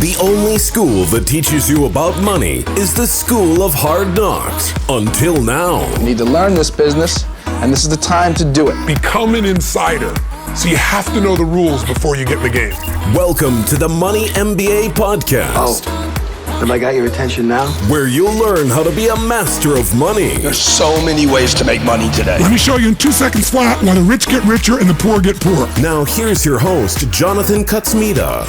The only school that teaches you about money is the School of Hard Knocks. Until now. You need to learn this business, and this is the time to do it. Become an insider, so you have to know the rules before you get in the game. Welcome to the Money MBA Podcast. Oh, have I got your attention now? Where you'll learn how to be a master of money. There's so many ways to make money today. Let me show you in 2 seconds flat why the rich get richer and the poor get poorer. Now here's your host, Jon Kutsmeda.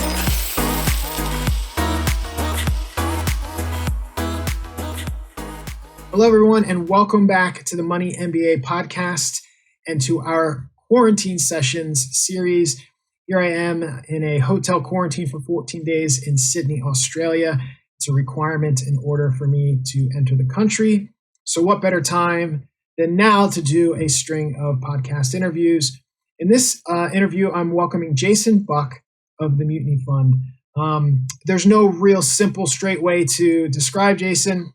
Hello, everyone, and welcome back to the Money MBA Podcast and to our quarantine sessions series. Here I am in a hotel quarantine for 14 days in Sydney, Australia. It's a requirement in order for me to enter the country. So what better time than now to do a string of podcast interviews? In this interview, I'm welcoming Jason Buck of the Mutiny Fund. There's no real simple, straight way to describe Jason,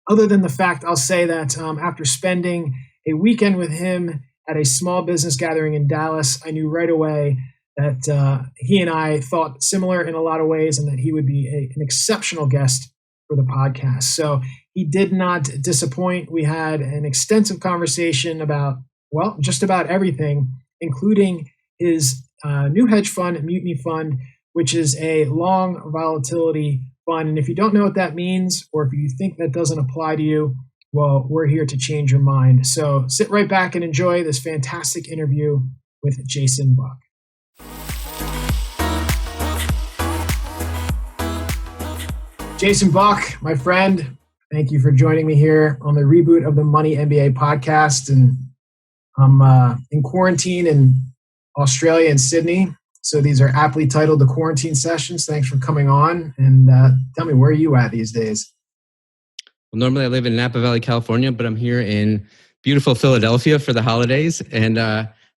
other than the fact I'll say that after spending a weekend with him at a small business gathering in Dallas, I knew right away that he and I thought similar in a lot of ways and that he would be an exceptional guest for the podcast. So he did not disappoint. We had an extensive conversation about, well, just about everything, including his new hedge fund, Mutiny Fund, which is a long volatility fund. And if you don't know what that means, or if you think that doesn't apply to you, well, we're here to change your mind. So sit right back and enjoy this fantastic interview with Jason Buck. Jason Buck, my friend, thank you for joining me here on the reboot of the Money MBA podcast. And I'm in quarantine in Australia and Sydney. So these are aptly titled the quarantine sessions. Thanks for coming on. And tell me, where are you at these days? Well, normally I live in Napa Valley, California, but I'm here in beautiful Philadelphia for the holidays, and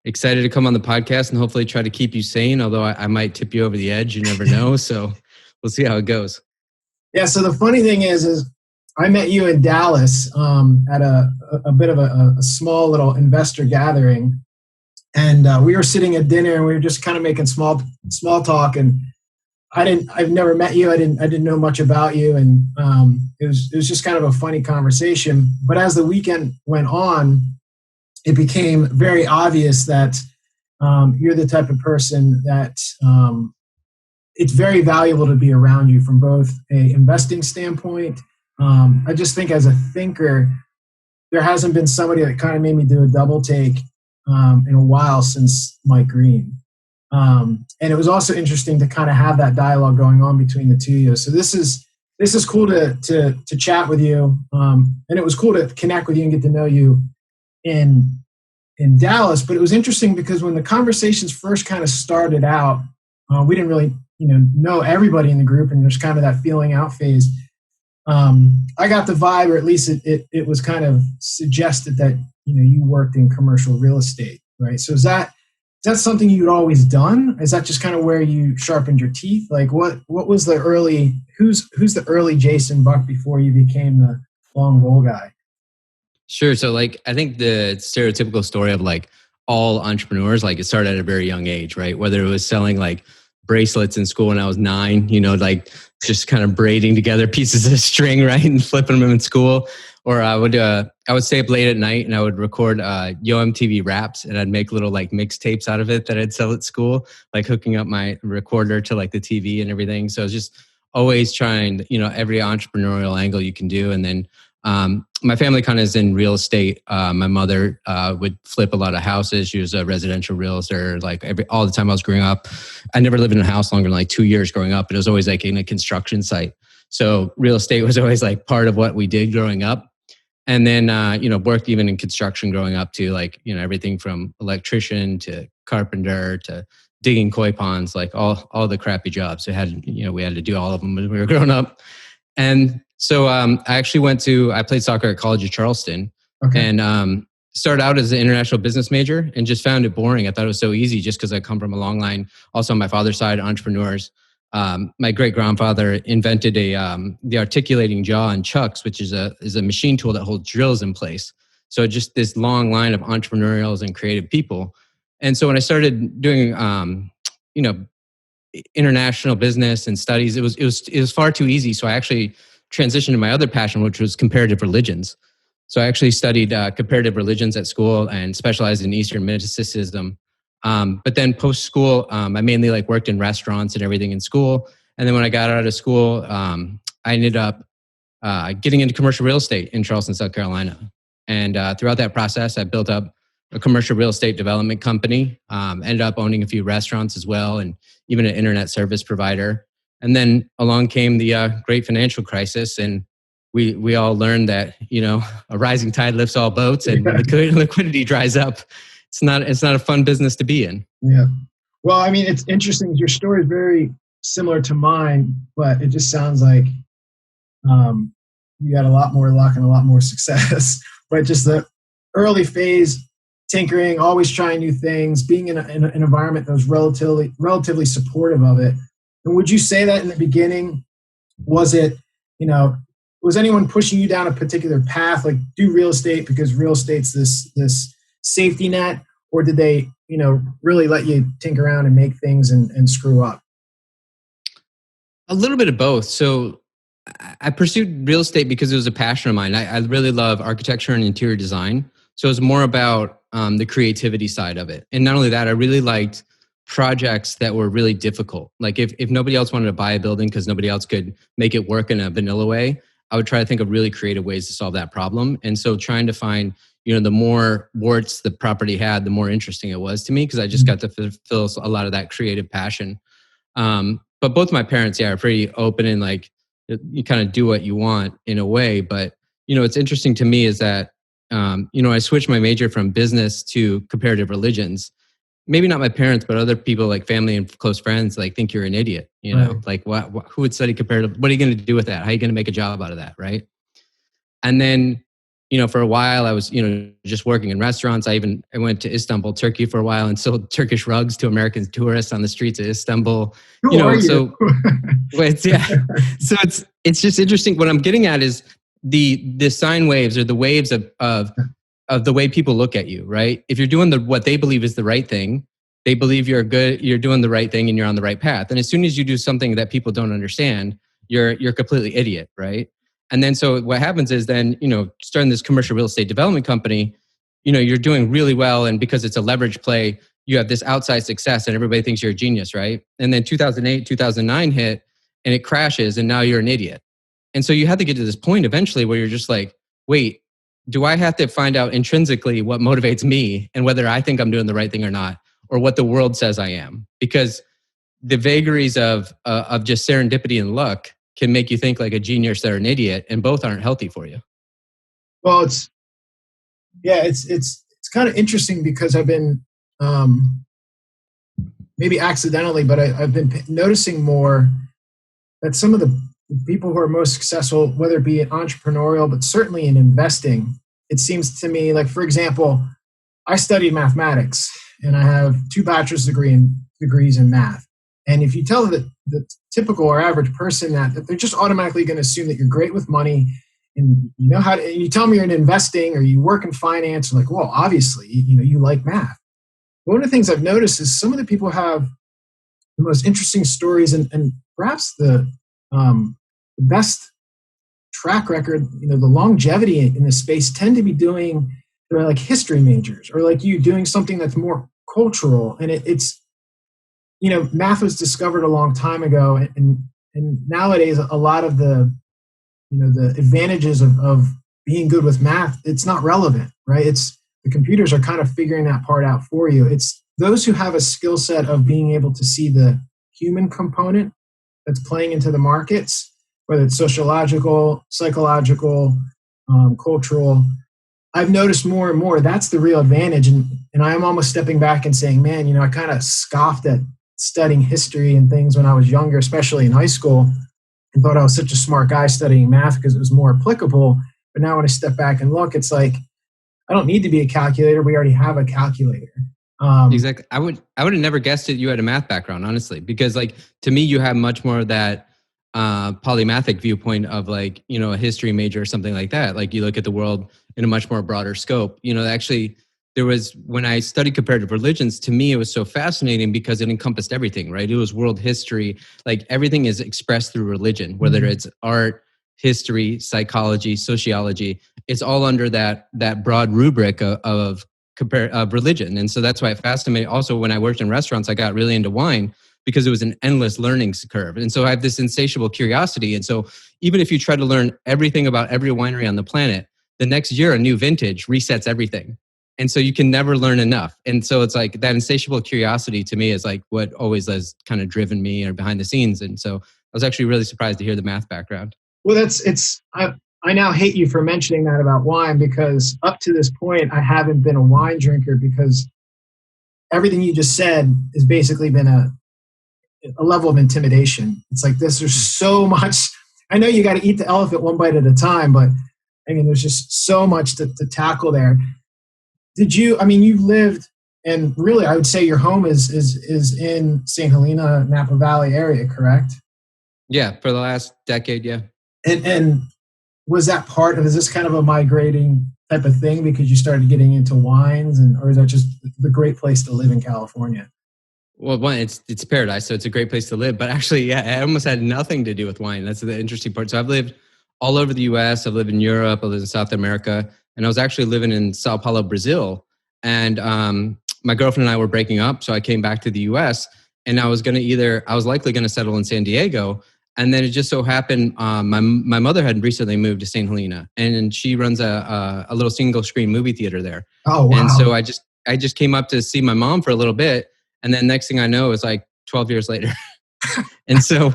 excited to come on the podcast and hopefully try to keep you sane, although I might tip you over the edge. You never know. So we'll see how it goes. Yeah. So the funny thing is I met you in Dallas at a bit of a small little investor gathering. And we were sitting at dinner and we were just kind of making small talk. And I've never met you. I didn't know much about you. And it was just kind of a funny conversation. But as the weekend went on, it became very obvious that you're the type of person that it's very valuable to be around you from both a investing standpoint. I just think as a thinker, there hasn't been somebody that kind of made me do a double take in a while since Mike Green. And it was also interesting to kind of have that dialogue going on between the two of you. So this is cool to chat with you. And it was cool to connect with you and get to know you in Dallas. But it was interesting because when the conversations first kind of started out, we didn't really know everybody in the group, and there's kind of that feeling out phase. I got the vibe, or at least it was kind of suggested that you worked in commercial real estate, right? So is that something you'd always done? Is that just kind of where you sharpened your teeth? Like what was the early, who's the early Jason Buck before you became the long roll guy? Sure. So I think the stereotypical story of all entrepreneurs, it started at a very young age, right? Whether it was selling bracelets in school when I was 9, just kind of braiding together pieces of string, right? And flipping them in school. Or I would stay up late at night and I would record Yo MTV raps, and I'd make little mixtapes out of it that I'd sell at school, hooking up my recorder to the TV and everything. So I was just always trying, every entrepreneurial angle you can do. And then my family kind of is in real estate. My mother would flip a lot of houses. She was a residential realtor. All the time I was growing up, I never lived in a house longer than 2 years growing up. It was always in a construction site. So real estate was always part of what we did growing up. And then, worked even in construction growing up to everything from electrician to carpenter to digging koi ponds, all the crappy jobs. We had to do all of them when we were growing up. And so I actually I played soccer at College of Charleston. Okay. And started out as an international business major and just found it boring. I thought it was so easy just because I come from a long line. Also on my father's side, entrepreneurs. My great-grandfather invented the articulating jaw in chucks, which is a machine tool that holds drills in place. So just this long line of entrepreneurials and creative people. And so when I started doing, international business and studies. It was far too easy. So I actually transitioned to my other passion, which was comparative religions. So I actually studied comparative religions at school and specialized in Eastern mysticism. But then post school, I mainly like worked in restaurants and everything in school. And then when I got out of school, I ended up getting into commercial real estate in Charleston, South Carolina. And throughout that process, I built up a commercial real estate development company, ended up owning a few restaurants as well, and even an internet service provider. And then along came the great financial crisis, and we all learned that, a rising tide lifts all boats, and liquidity dries up. It's not a fun business to be in. Yeah. Well, I mean, it's interesting. Your story is very similar to mine, but it just sounds like you got a lot more luck and a lot more success. But just the early phase, tinkering, always trying new things, being in an environment that was relatively supportive of it. And would you say that in the beginning, was it, was anyone pushing you down a particular path, like do real estate because real estate's this safety net, or did they, really let you tinker around and make things and screw up? A little bit of both. So I pursued real estate because it was a passion of mine. I really love architecture and interior design. So it was more about the creativity side of it. And not only that, I really liked projects that were really difficult. Like if nobody else wanted to buy a building because nobody else could make it work in a vanilla way, I would try to think of really creative ways to solve that problem. And so trying to find, the more warts the property had, the more interesting it was to me, because I just got to fulfill a lot of that creative passion. But both my parents, are pretty open and like, you kind of do what you want in a way. But, what's interesting to me is that, I switched my major from business to comparative religions. Maybe not my parents, but other people like family and close friends, like think you're an idiot, Right. Like who would study comparative? What are you going to do with that? How are you going to make a job out of that? Right. And then, for a while I was, just working in restaurants. I went to Istanbul, Turkey for a while and sold Turkish rugs to American tourists on the streets of Istanbul. Who are you? So it's just interesting. What I'm getting at is the sine waves, or the waves of the way people look at you, right? If you're doing what they believe is the right thing, they believe you're doing the right thing and you're on the right path. And as soon as you do something that people don't understand, you're completely idiot, right? And then so what happens is then, starting this commercial real estate development company, you're doing really well. And because it's a leverage play, you have this outside success and everybody thinks you're a genius, right? And then 2008, 2009 hit and it crashes and now you're an idiot. And so you have to get to this point eventually where you're just like, wait, do I have to find out intrinsically what motivates me and whether I think I'm doing the right thing or not, or what the world says I am? Because the vagaries of just serendipity and luck can make you think like a genius or an idiot, and both aren't healthy for you. Well, it's kind of interesting because I've been maybe accidentally, but I've been noticing more that some of the people who are most successful, whether it be entrepreneurial, but certainly in investing, it seems to me like, for example, I studied mathematics and I have 2 bachelor's degrees in math. And if you tell the typical or average person that they're just automatically going to assume that you're great with money and you know how to, and you tell them you're in investing or you work in finance, like, well, obviously, you like math. One of the things I've noticed is some of the people have the most interesting stories and perhaps the best track record, the longevity in this space tend to be doing, they're like history majors or like you doing something that's more cultural. And it's, math was discovered a long time ago. And nowadays, a lot of the advantages of being good with math, it's not relevant, right? It's the computers are kind of figuring that part out for you. It's those who have a skill set of being able to see the human component that's playing into the markets, whether it's sociological, psychological, cultural. I've noticed more and more that's the real advantage. And I'm almost stepping back and saying, man, I kind of scoffed at studying history and things when I was younger, especially in high school, and thought I was such a smart guy studying math because it was more applicable. But now when I step back and look, it's like, I don't need to be a calculator. We already have a calculator. Exactly. I would have never guessed that you had a math background, honestly, because like to me, you have much more of that polymathic viewpoint of like, a history major or something like that. Like you look at the world in a much more broader scope. Actually, there was, when I studied comparative religions, to me, it was so fascinating because it encompassed everything, right? It was world history. Like everything is expressed through religion, whether it's art, history, psychology, sociology. It's all under that broad rubric of religion. And so that's why it fascinated me. Also, when I worked in restaurants, I got really into wine because it was an endless learning curve. And so I have this insatiable curiosity. And so even if you try to learn everything about every winery on the planet, the next year, a new vintage resets everything. And so you can never learn enough. And so it's like that insatiable curiosity to me is like what always has kind of driven me or behind the scenes. And so I was actually really surprised to hear the math background. Well, I now hate you for mentioning that about wine, because up to this point, I haven't been a wine drinker, because everything you just said has basically been a level of intimidation. It's like there's so much. I know you got to eat the elephant one bite at a time, but I mean, there's just so much to tackle there. You've lived, and really I would say your home is in St. Helena, Napa Valley area, correct? Yeah, for the last decade, yeah. And was that part of, is this kind of a migrating type of thing because you started getting into wines, or is that just the great place to live in California? Well, one, it's paradise, so it's a great place to live. But actually, yeah, it almost had nothing to do with wine. That's the interesting part. So I've lived all over the U.S. I've lived in Europe. I lived in South America. And I was actually living in Sao Paulo, Brazil. And my girlfriend and I were breaking up. So I came back to the US, and I was likely going to settle in San Diego. And then it just so happened, my mother had recently moved to St. Helena, and she runs a little single screen movie theater there. Oh, wow. And so I just came up to see my mom for a little bit. And then next thing I know, it was like 12 years later. And so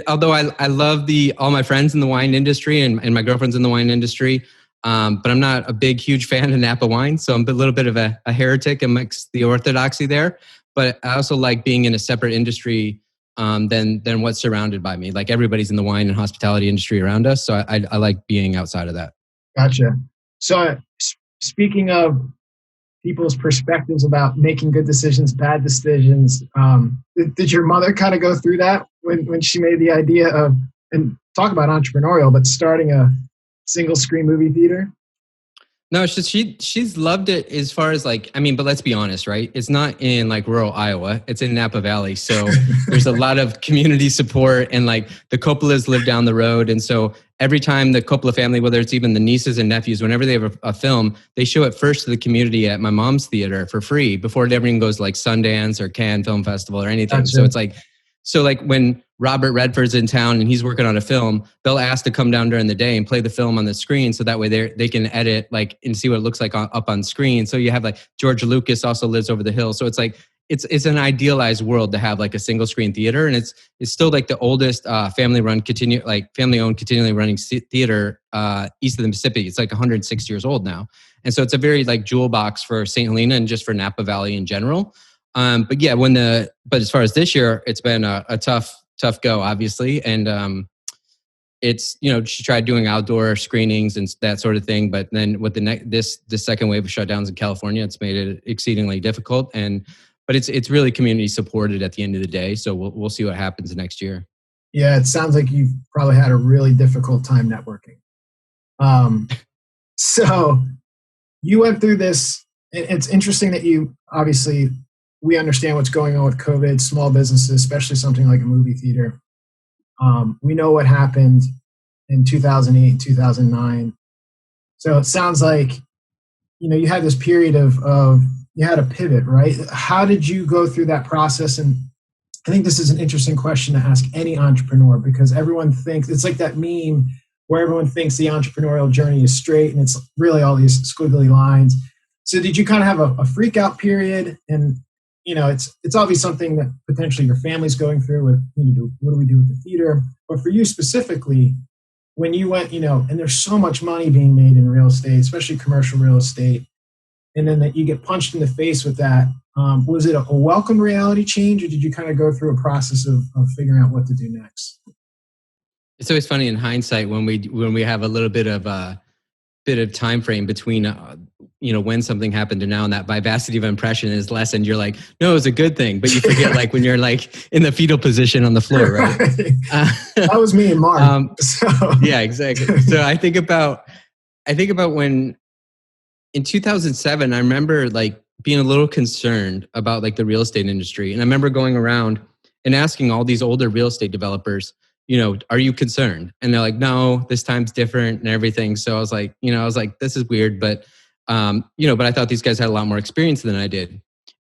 although I love all my friends in the wine industry and my girlfriend's in the wine industry, but I'm not a big, huge fan of Napa wine. So I'm a little bit of a heretic amongst the orthodoxy there. But I also like being in a separate industry than what's surrounded by me. Like everybody's in the wine and hospitality industry around us. So I like being outside of that. Gotcha. So speaking of people's perspectives about making good decisions, bad decisions, did your mother kind of go through that when she made the idea of, and talk about entrepreneurial, but starting a single screen movie theater? No, she's loved it as far as like, I mean, but let's be honest, right? It's not in like rural Iowa. It's in Napa Valley. So there's a lot of community support, and like the Coppolas live down the road. And so every time the Coppola family, whether it's even the nieces and nephews, whenever they have a film, they show it first to the community at my mom's theater for free before it ever goes to like Sundance or Cannes Film Festival or anything. Gotcha. So it's like, when Robert Redford's in town and he's working on a film, they'll ask to come down during the day and play the film on the screen. So that way they can edit like and see what it looks like up on screen. So you have like George Lucas also lives over the hill. So it's like, it's an idealized world to have like a single screen theater. And it's still like the oldest family owned continually running theater east of the Mississippi. It's like 106 years old now. And so it's a very like jewel box for St. Helena and just for Napa Valley in general. But yeah, but as far as this year, it's been a tough go, obviously. And it's, she tried doing outdoor screenings and that sort of thing. But then with this second wave of shutdowns in California, it's made it exceedingly difficult. But it's really community supported at the end of the day. So we'll see what happens next year. Yeah, it sounds like you've probably had a really difficult time networking. So you went through this. It's interesting that we understand what's going on with COVID, small businesses, especially something like a movie theater. We know what happened in 2008 and 2009. So it sounds like, you had this period of you had a pivot, right? How did you go through that process? And I think this is an interesting question to ask any entrepreneur, because everyone thinks, it's like that meme where everyone thinks the entrepreneurial journey is straight and it's really all these squiggly lines. So did you kind of have a freak out period? And it's obviously something that potentially your family's going through with, what do we do with the theater? But for you specifically, when you went, and there's so much money being made in real estate, especially commercial real estate, and then that you get punched in the face with that, was it a welcome reality change, or did you kind of go through a process of figuring out what to do next? It's always funny in hindsight when we have a little bit of time frame between when something happened to now, and that vivacity of impression is lessened. You're like, no, it was a good thing, but you forget like when you're like in the fetal position on the floor, right? That was me and Mark. Yeah, exactly. So I think about when in 2007, I remember like being a little concerned about like the real estate industry. And I remember going around and asking all these older real estate developers, are you concerned? And they're like, no, this time's different and everything. So I was like, this is weird, but, but I thought these guys had a lot more experience than I did.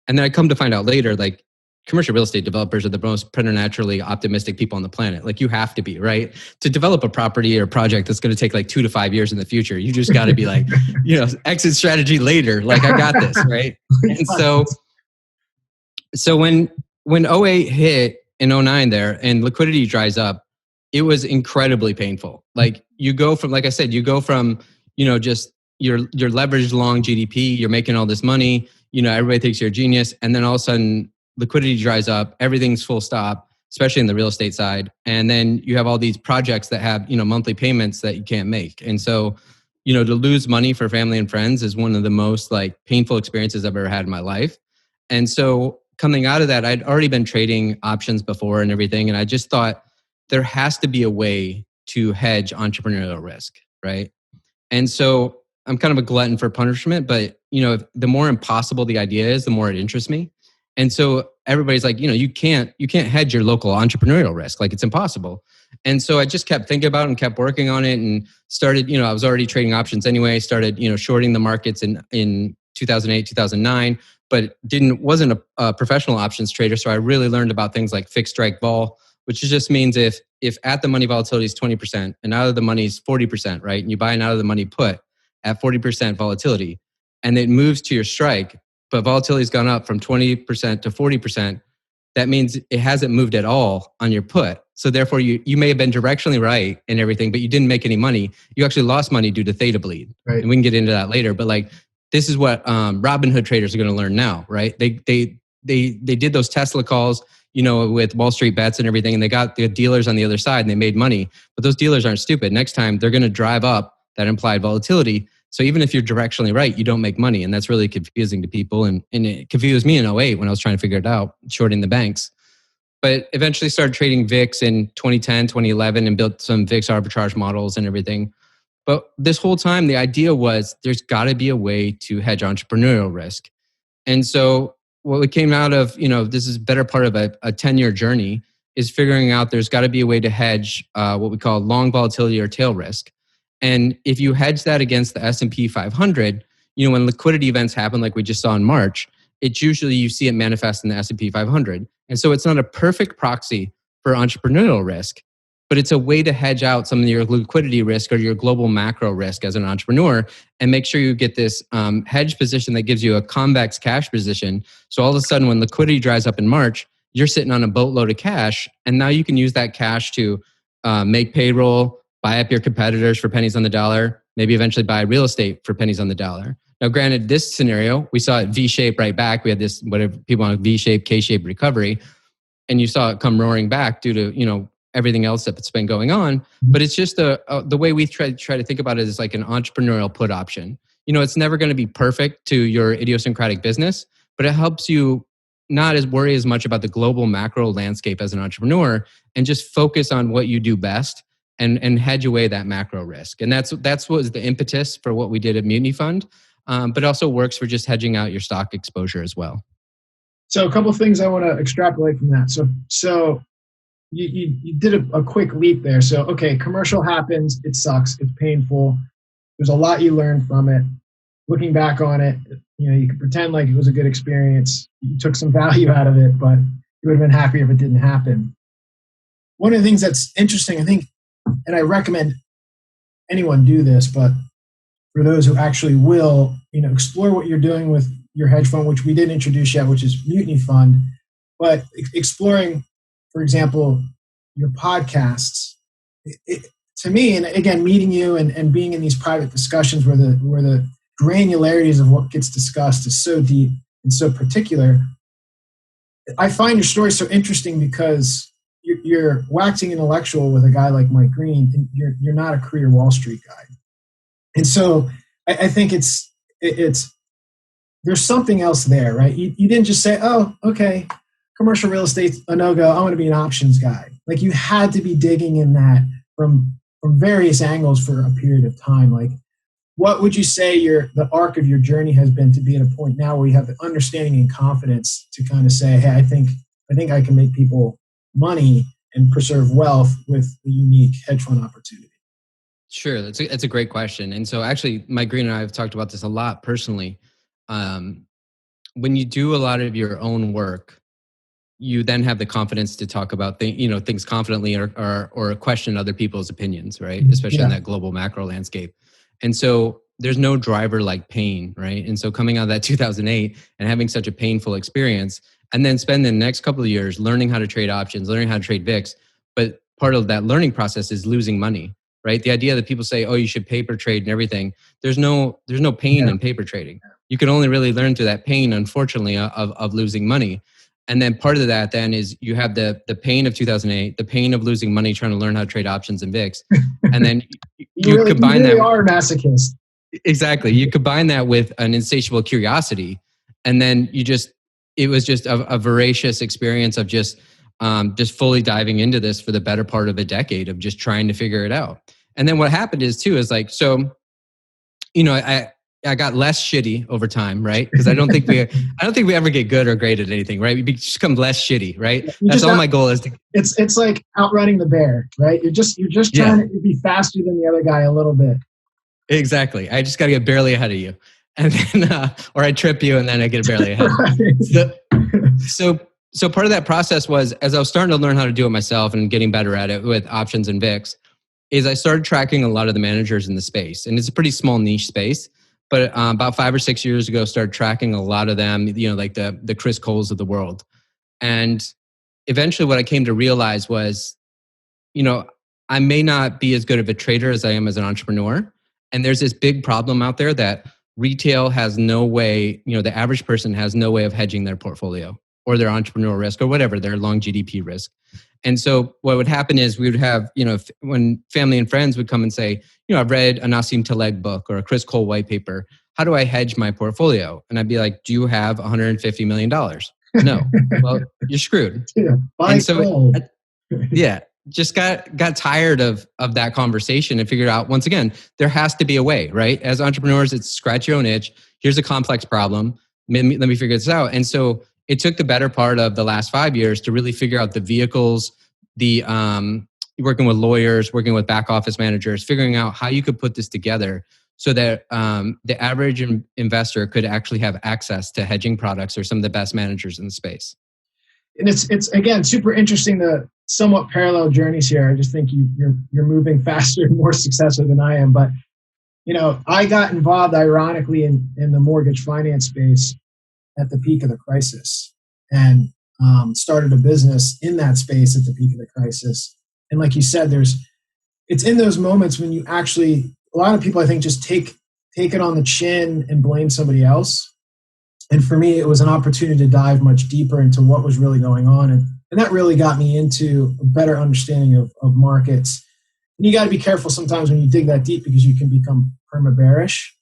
And then I come to find out later, like commercial real estate developers are the most preternaturally optimistic people on the planet. Like you have to be, right? To develop a property or project that's going to take like 2 to 5 years in the future, you just got to be like, exit strategy later. Like I got this, right? And so when 08 hit in 09 there and liquidity dries up, it was incredibly painful. Like you go from, like I said, just your leveraged long GDP, you're making all this money, everybody thinks you're a genius. And then all of a sudden liquidity dries up, everything's full stop, especially in the real estate side. And then you have all these projects that have, monthly payments that you can't make. And so, to lose money for family and friends is one of the most like painful experiences I've ever had in my life. And so coming out of that, I'd already been trading options before and everything. And I just thought there has to be a way to hedge entrepreneurial risk, right? And so I'm kind of a glutton for punishment, but the more impossible the idea is, the more it interests me. And so everybody's like, you can't hedge your local entrepreneurial risk. Like it's impossible. And so I just kept thinking about it and kept working on it and started, I was already trading options anyway, started, shorting the markets in 2008, 2009, but wasn't a professional options trader. So I really learned about things like fixed strike vol, which just means if at the money volatility is 20% and out of the money is 40%, right? And you buy an out of the money put at 40% volatility and it moves to your strike, but volatility's gone up from 20% to 40%, that means it hasn't moved at all on your put. So therefore you may have been directionally right and everything, but you didn't make any money. You actually lost money due to theta bleed. Right. And we can get into that later, but like this is what Robinhood traders are going to learn now, right? They did those Tesla calls, with Wall Street bets and everything, and they got the dealers on the other side and they made money. But those dealers aren't stupid. Next time they're going to drive up that implied volatility. So even if you're directionally right, you don't make money. And that's really confusing to people. And it confused me in 08 when I was trying to figure it out, shorting the banks. But eventually started trading VIX in 2010, 2011 and built some VIX arbitrage models and everything. But this whole time, the idea was there's got to be a way to hedge entrepreneurial risk. And so what we came out of, this is better part of a 10-year journey, is figuring out there's got to be a way to hedge what we call long volatility or tail risk. And if you hedge that against the S&P 500, when liquidity events happen like we just saw in March, it's usually you see it manifest in the S&P 500. And so it's not a perfect proxy for entrepreneurial risk, but it's a way to hedge out some of your liquidity risk or your global macro risk as an entrepreneur and make sure you get this hedge position that gives you a convex cash position. So all of a sudden when liquidity dries up in March, you're sitting on a boatload of cash and now you can use that cash to make payroll, buy up your competitors for pennies on the dollar, maybe eventually buy real estate for pennies on the dollar. Now, granted, this scenario, we saw it V-shape right back. We had this, whatever people want, V-shape, K-shape recovery. And you saw it come roaring back due to, everything else that's been going on. But it's just the way we try to think about it is like an entrepreneurial put option. It's never going to be perfect to your idiosyncratic business, but it helps you not worry as much about the global macro landscape as an entrepreneur and just focus on what you do best and hedge away that macro risk. And that's what was the impetus for what we did at Mutiny Fund, but also works for just hedging out your stock exposure as well. So a couple of things I want to extrapolate from that. So you did a quick leap there. So, okay, commercial happens. It sucks. It's painful. There's a lot you learned from it. Looking back on it, you could pretend like it was a good experience. You took some value out of it, but you would have been happy if it didn't happen. One of the things that's interesting, I think, and I recommend anyone do this, but for those who actually will, explore what you're doing with your hedge fund, which we didn't introduce yet, which is Mutiny Fund, but exploring, for example, your podcasts. To me, and again, meeting you and being in these private discussions where the granularities of what gets discussed is so deep and so particular, I find your story so interesting because you're waxing intellectual with a guy like Mike Green, and you're not a career Wall Street guy. And so I think it's there's something else there, right? You didn't just say, oh, okay, commercial real estate's a no-go, I want to be an options guy. Like you had to be digging in that from various angles for a period of time. Like what would you say the arc of your journey has been to be at a point now where you have the understanding and confidence to kind of say, hey, I think I can make people money and preserve wealth with the unique hedge fund opportunity? Sure, that's a great question. And so actually, Mike Green and I have talked about this a lot personally. When you do a lot of your own work, you then have the confidence to talk about things confidently or question other people's opinions, right? Especially in that global macro landscape. And so there's no driver like pain, right? And so coming out of that 2008 and having such a painful experience, and then spending the next couple of years learning how to trade options, learning how to trade VIX, but part of that learning process is losing money, right? The idea that people say, oh, you should paper trade and everything, there's no pain in paper trading. You can only really learn through that pain, unfortunately, of losing money. And then part of that then is you have the pain of 2008, the pain of losing money trying to learn how to trade options and VIX. And then you combine that. You are a masochist. Exactly. You combine that with an insatiable curiosity. And then it was just a voracious experience of just fully diving into this for the better part of a decade of just trying to figure it out. And then what happened is I got less shitty over time, right? Because I don't think we ever get good or great at anything, right? We just become less shitty, right? That's all my goal is to. It's like outrunning the bear, right? You're just trying to be faster than the other guy a little bit. Exactly. I just got to get barely ahead of you, and then or I trip you, and then I get barely ahead. Right. So part of that process was, as I was starting to learn how to do it myself and getting better at it with options and VIX, is I started tracking a lot of the managers in the space, and it's a pretty small niche space. But about 5 or 6 years ago, started tracking a lot of them, like the Chris Coles of the world. And eventually what I came to realize was, I may not be as good of a trader as I am as an entrepreneur. And there's this big problem out there that retail has no way, the average person has no way of hedging their portfolio or their entrepreneurial risk or whatever, their long GDP risk. And so what would happen is we would have, when family and friends would come and say, I've read a Nassim Taleb book or a Chris Cole white paper. How do I hedge my portfolio? And I'd be like, do you have $150 million? No. Well, you're screwed. And so, just got tired of that conversation and figured out, once again, there has to be a way, right? As entrepreneurs, it's scratch your own itch. Here's a complex problem. Let me figure this out. And so it took the better part of the last 5 years to really figure out the vehicles, working with lawyers, working with back office managers, figuring out how you could put this together so that the average investor could actually have access to hedging products or some of the best managers in the space. And it's again super interesting, the somewhat parallel journeys here. I just think you're moving faster and more successful than I am. But I got involved ironically in the mortgage finance space at the peak of the crisis, and started a business in that space at the peak of the crisis. And like you said, it's in those moments when you actually, a lot of people I think just take it on the chin and blame somebody else. And for me, it was an opportunity to dive much deeper into what was really going on. And that really got me into a better understanding of markets. And you got to be careful sometimes when you dig that deep, because you can become perma-bearish,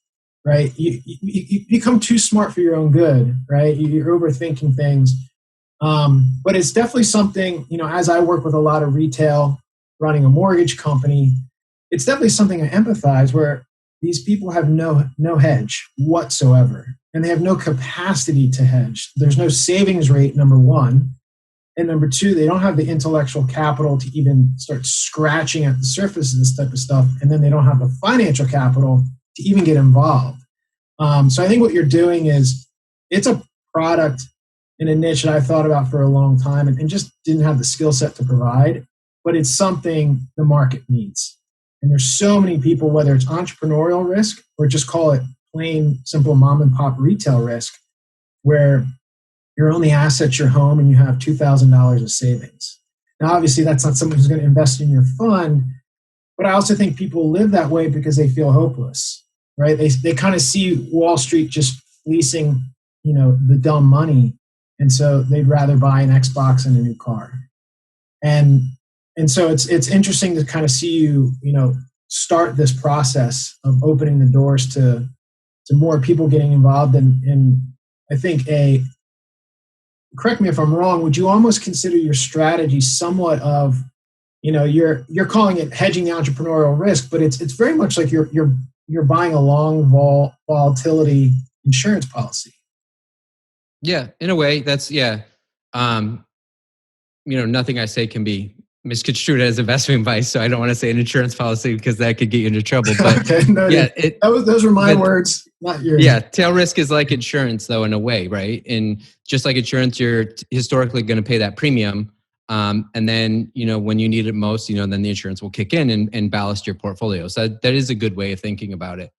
right? You become too smart for your own good, right? You're overthinking things. But it's definitely something, as I work with a lot of retail, running a mortgage company, it's definitely something I empathize, where these people have no hedge whatsoever, and they have no capacity to hedge. There's no savings rate, number one. And number two, they don't have the intellectual capital to even start scratching at the surface of this type of stuff. And then they don't have the financial capital to even get involved. So I think what you're doing is, it's a product in a niche that I thought about for a long time and just didn't have the skill set to provide, but it's something the market needs. And there's so many people, whether it's entrepreneurial risk or just call it plain, simple mom and pop retail risk, where your only asset's your home and you have $2,000 of savings. Now, obviously, that's not someone who's going to invest in your fund, but I also think people live that way because they feel hopeless, right? They kind of see Wall Street just fleecing, the dumb money. And so they'd rather buy an Xbox and a new car. And so it's interesting to kind of see you, start this process of opening the doors to more people getting involved. And I think correct me if I'm wrong, would you almost consider your strategy somewhat of, you're calling it hedging the entrepreneurial risk, but it's very much like you're you're buying a long volatility insurance policy. Yeah, in a way, that's nothing I say can be misconstrued as investment advice. So I don't want to say an insurance policy because that could get you into trouble. But okay, those were my words, not yours. Yeah, tail risk is like insurance, though, in a way, right? And just like insurance, you're historically going to pay that premium, and then when you need it most, then the insurance will kick in and ballast your portfolio. So that is a good way of thinking about it.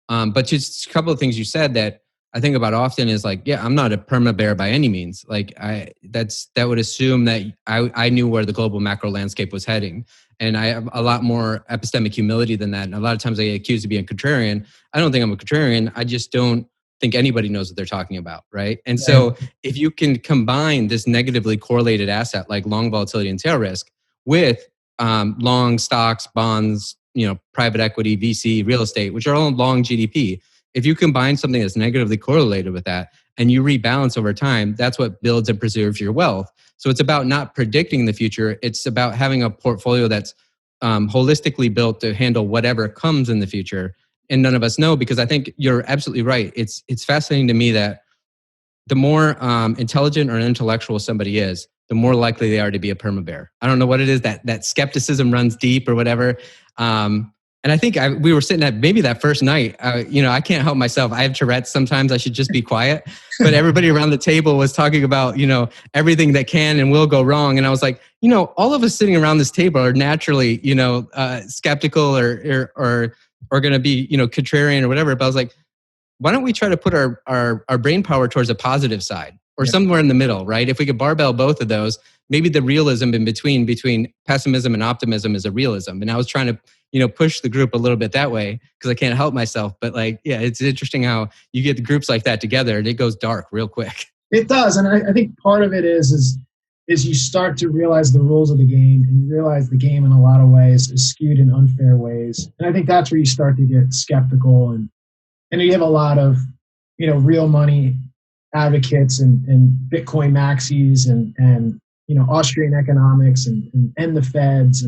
But just a couple of things you said that I think about often is like, I'm not a perma bear by any means. Like that would assume that I knew where the global macro landscape was heading. And I have a lot more epistemic humility than that. And a lot of times I get accused of being a contrarian. I don't think I'm a contrarian. I just don't think anybody knows what they're talking about, right? And so if you can combine this negatively correlated asset like long volatility and tail risk with long stocks, bonds, private equity, VC, real estate, which are all long GDP, if you combine something that's negatively correlated with that and you rebalance over time, that's what builds and preserves your wealth. So it's about not predicting the future. It's about having a portfolio that's holistically built to handle whatever comes in the future. And none of us know, because I think you're absolutely right. It's fascinating to me that the more intelligent or intellectual somebody is, the more likely they are to be a perma bear. I don't know what it is, that skepticism runs deep or whatever. And I think we were sitting at maybe that first night, I can't help myself. I have Tourette's. Sometimes I should just be quiet. But everybody around the table was talking about, everything that can and will go wrong. And I was like, all of us sitting around this table are naturally, skeptical or going to be, contrarian or whatever. But I was like, why don't we try to put our brain power towards a positive side or somewhere in the middle, right? If we could barbell both of those, maybe the realism in between pessimism and optimism is a realism. And I was trying to, push the group a little bit that way because I can't help myself. But it's interesting how you get the groups like that together and it goes dark real quick. It does. And I think part of it is you start to realize the rules of the game, and you realize the game in a lot of ways is skewed in unfair ways. And I think that's where you start to get skeptical, and you have a lot of, real money advocates and Bitcoin maxis and Austrian economics and the Feds.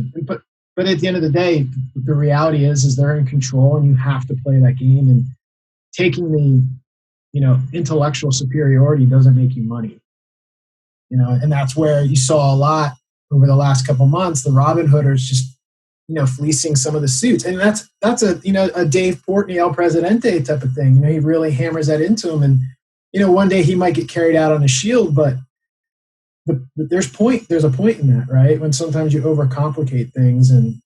But at the end of the day, the reality is they're in control, and you have to play that game. And taking the, intellectual superiority doesn't make you money. And that's where you saw a lot over the last couple months, the Robin Hooders just, fleecing some of the suits. And that's a Dave Portnoy El Presidente type of thing. He really hammers that into him. And, one day he might get carried out on a shield, but there's a point in that, right? When sometimes you overcomplicate things, and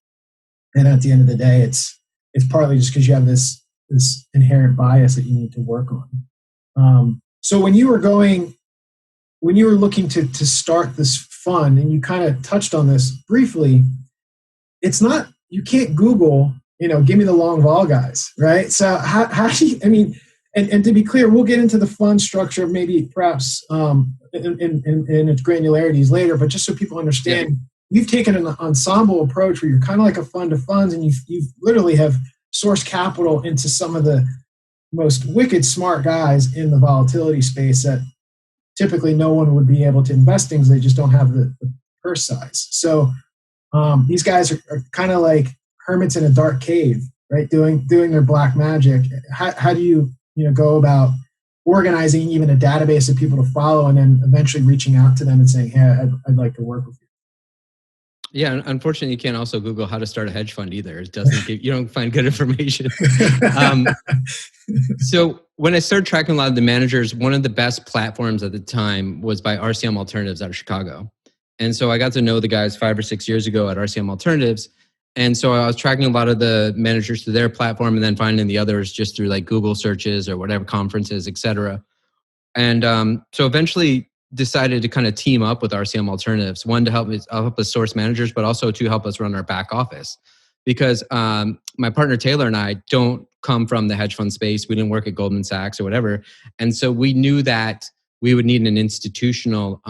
at the end of the day, it's partly just because you have this inherent bias that you need to work on. So when you were looking to start this fund, and you kind of touched on this briefly, it's not, you can't Google, give me the long vol guys, right? So how do you, and to be clear, we'll get into the fund structure, maybe perhaps in its granularities later, but just so people understand, you've taken an ensemble approach where you're kind of like a fund of funds, and you've literally have sourced capital into some of the most wicked smart guys in the volatility space that typically no one would be able to invest in because they just don't have the purse size. So these guys are kind of like hermits in a dark cave, right? Doing their black magic. How do you go about organizing even a database of people to follow, and then eventually reaching out to them and saying, hey, I'd like to work with you? Yeah, unfortunately, you can't also Google how to start a hedge fund either. It doesn't you don't find good information. So when I started tracking a lot of the managers, one of the best platforms at the time was by RCM Alternatives out of Chicago. And so I got to know the guys 5 or 6 years ago at RCM Alternatives. And so I was tracking a lot of the managers through their platform, and then finding the others just through like Google searches or whatever, conferences, et cetera. And so eventually decided to kind of team up with RCM Alternatives, one to help us source managers, but also to help us run our back office. Because my partner Taylor and I don't come from the hedge fund space. We didn't work at Goldman Sachs or whatever. And so we knew that we would need an institutional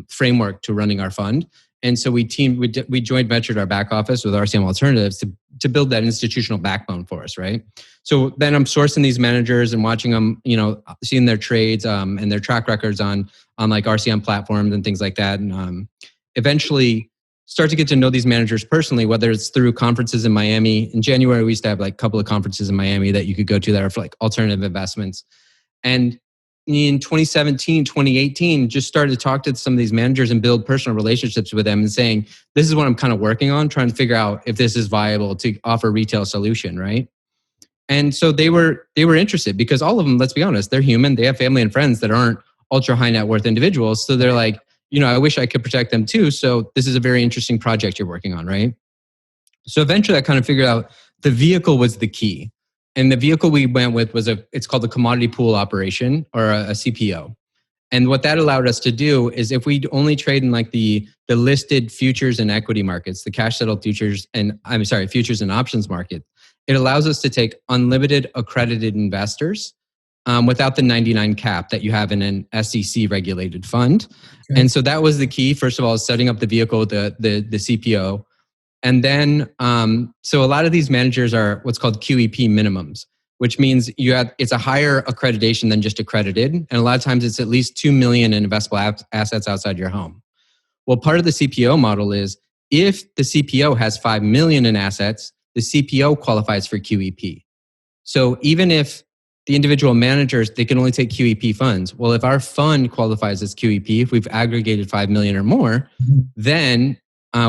framework to running our fund. And so we joint ventured our back office with RCM Alternatives to build that institutional backbone for us, right? So then I'm sourcing these managers and watching them, seeing their trades and their track records on like RCM platforms and things like that. And eventually start to get to know these managers personally, whether it's through conferences in Miami. In January, we used to have like a couple of conferences in Miami that you could go to that are for like alternative investments. And in 2017, 2018, just started to talk to some of these managers and build personal relationships with them and saying, this is what I'm kind of working on, trying to figure out if this is viable to offer a retail solution, right? And so they were interested because all of them, let's be honest, they're human. They have family and friends that aren't ultra high net worth individuals. So they're like, I wish I could protect them too. So this is a very interesting project you're working on, right? So eventually I kind of figured out the vehicle was the key. And the vehicle we went with was it's called the commodity pool operation, or a CPO. And what that allowed us to do is if we only trade in like the listed futures and equity markets, the cash settled futures and futures and options market, it allows us to take unlimited accredited investors without the 99 cap that you have in an SEC regulated fund. Okay. And so that was the key. First of all, is setting up the vehicle, the CPO. And then, so a lot of these managers are what's called QEP minimums, which means it's a higher accreditation than just accredited. And a lot of times it's at least 2 million in investable assets outside your home. Well, part of the CPO model is if the CPO has 5 million in assets, the CPO qualifies for QEP. So even if the individual managers, they can only take QEP funds. Well, if our fund qualifies as QEP, if we've aggregated 5 million or more, then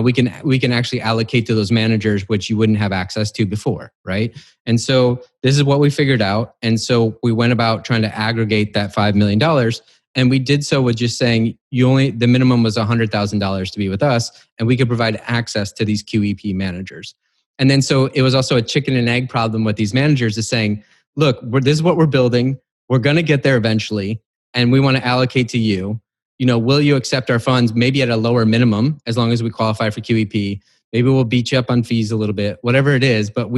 we can actually allocate to those managers, which you wouldn't have access to before, right? And so this is what we figured out. And so we went about trying to aggregate that $5 million. And we did so with just saying the minimum was $100,000 to be with us, and we could provide access to these QEP managers. And then so it was also a chicken and egg problem with these managers is saying, look, this is what we're building. We're going to get there eventually, and we want to allocate to you. Will you accept our funds maybe at a lower minimum as long as we qualify for QEP? Maybe we'll beat you up on fees a little bit, whatever it is. But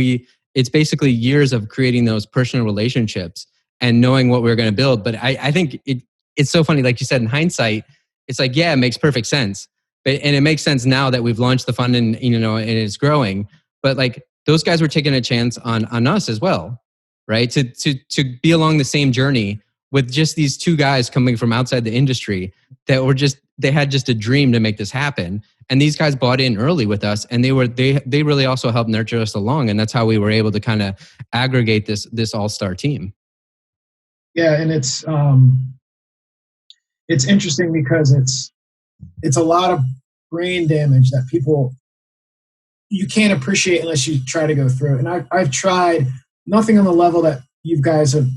it's basically years of creating those personal relationships and knowing what we're going to build. But I think it's so funny, like you said, in hindsight, it's like, yeah, it makes perfect sense. And it makes sense now that we've launched the fund and and it's growing. But like those guys were taking a chance on us as well, right? To be along the same journey with just these two guys coming from outside the industry that were they had just a dream to make this happen. And these guys bought in early with us, and they really also helped nurture us along. And that's how we were able to kind of aggregate this all-star team. Yeah, and it's interesting because it's a lot of brain damage that you can't appreciate unless you try to go through it. And I've tried, nothing on the level that you guys have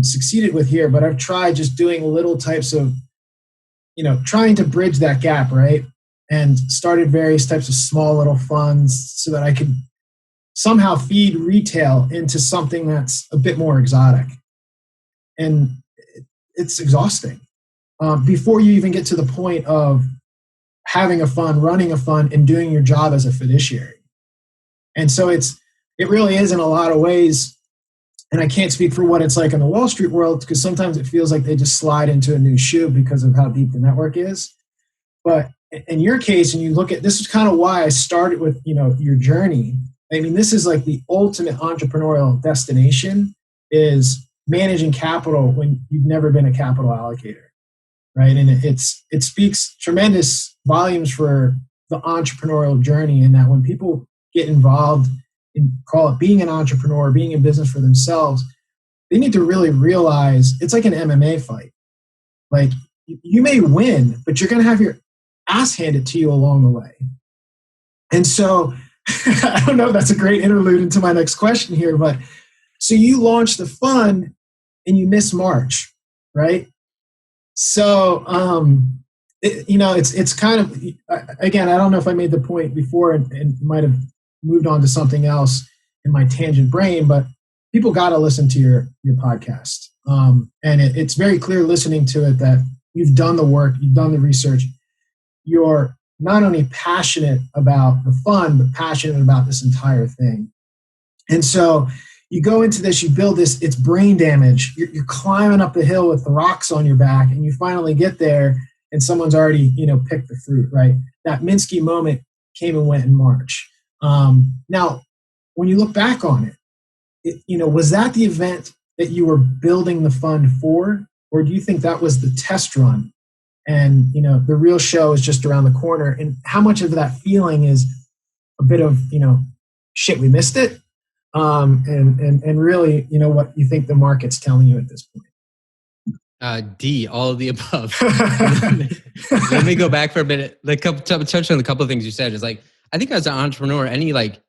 succeeded with here, but I've tried just doing little types of, trying to bridge that gap, right? And started various types of small little funds so that I could somehow feed retail into something that's a bit more exotic. And it's exhausting. Before you even get to the point of having a fund, running a fund, and doing your job as a fiduciary. And so it really is in a lot of ways, and I can't speak for what it's like in the Wall Street world because sometimes it feels like they just slide into a new shoe because of how deep the network is. But in your case, and you look at, this is kind of why I started with, your journey. I mean, this is like the ultimate entrepreneurial destination is managing capital when you've never been a capital allocator. Right. And it speaks tremendous volumes for the entrepreneurial journey in that when people get involved in, call it being an entrepreneur, being in business for themselves, they need to really realize it's like an MMA fight. Like you may win, but you're going to have your ass handed to you along the way. And so I don't know if that's a great interlude into my next question here, but so you launched the fund and you missed March, right? So, it's kind of, again, I don't know if I made the point before and might have moved on to something else in my tangent brain, but people got to listen to your podcast. And it's very clear listening to it that you've done the work, you've done the research. You're not only passionate about the fund, but passionate about this entire thing. And so you go into this, you build this, it's brain damage. You're climbing up the hill with the rocks on your back, and you finally get there, and someone's already, picked the fruit, right? That Minsky moment came and went in March. Now, when you look back on it, was that the event that you were building the fund for, or do you think that was the test run And, the real show is just around the corner. And how much of that feeling is a bit of, shit, we missed it. And really, what you think the market's telling you at this point. D, all of the above. Let me go back for a minute. Touch on a couple of things you said. Is like, I think as an entrepreneur, any like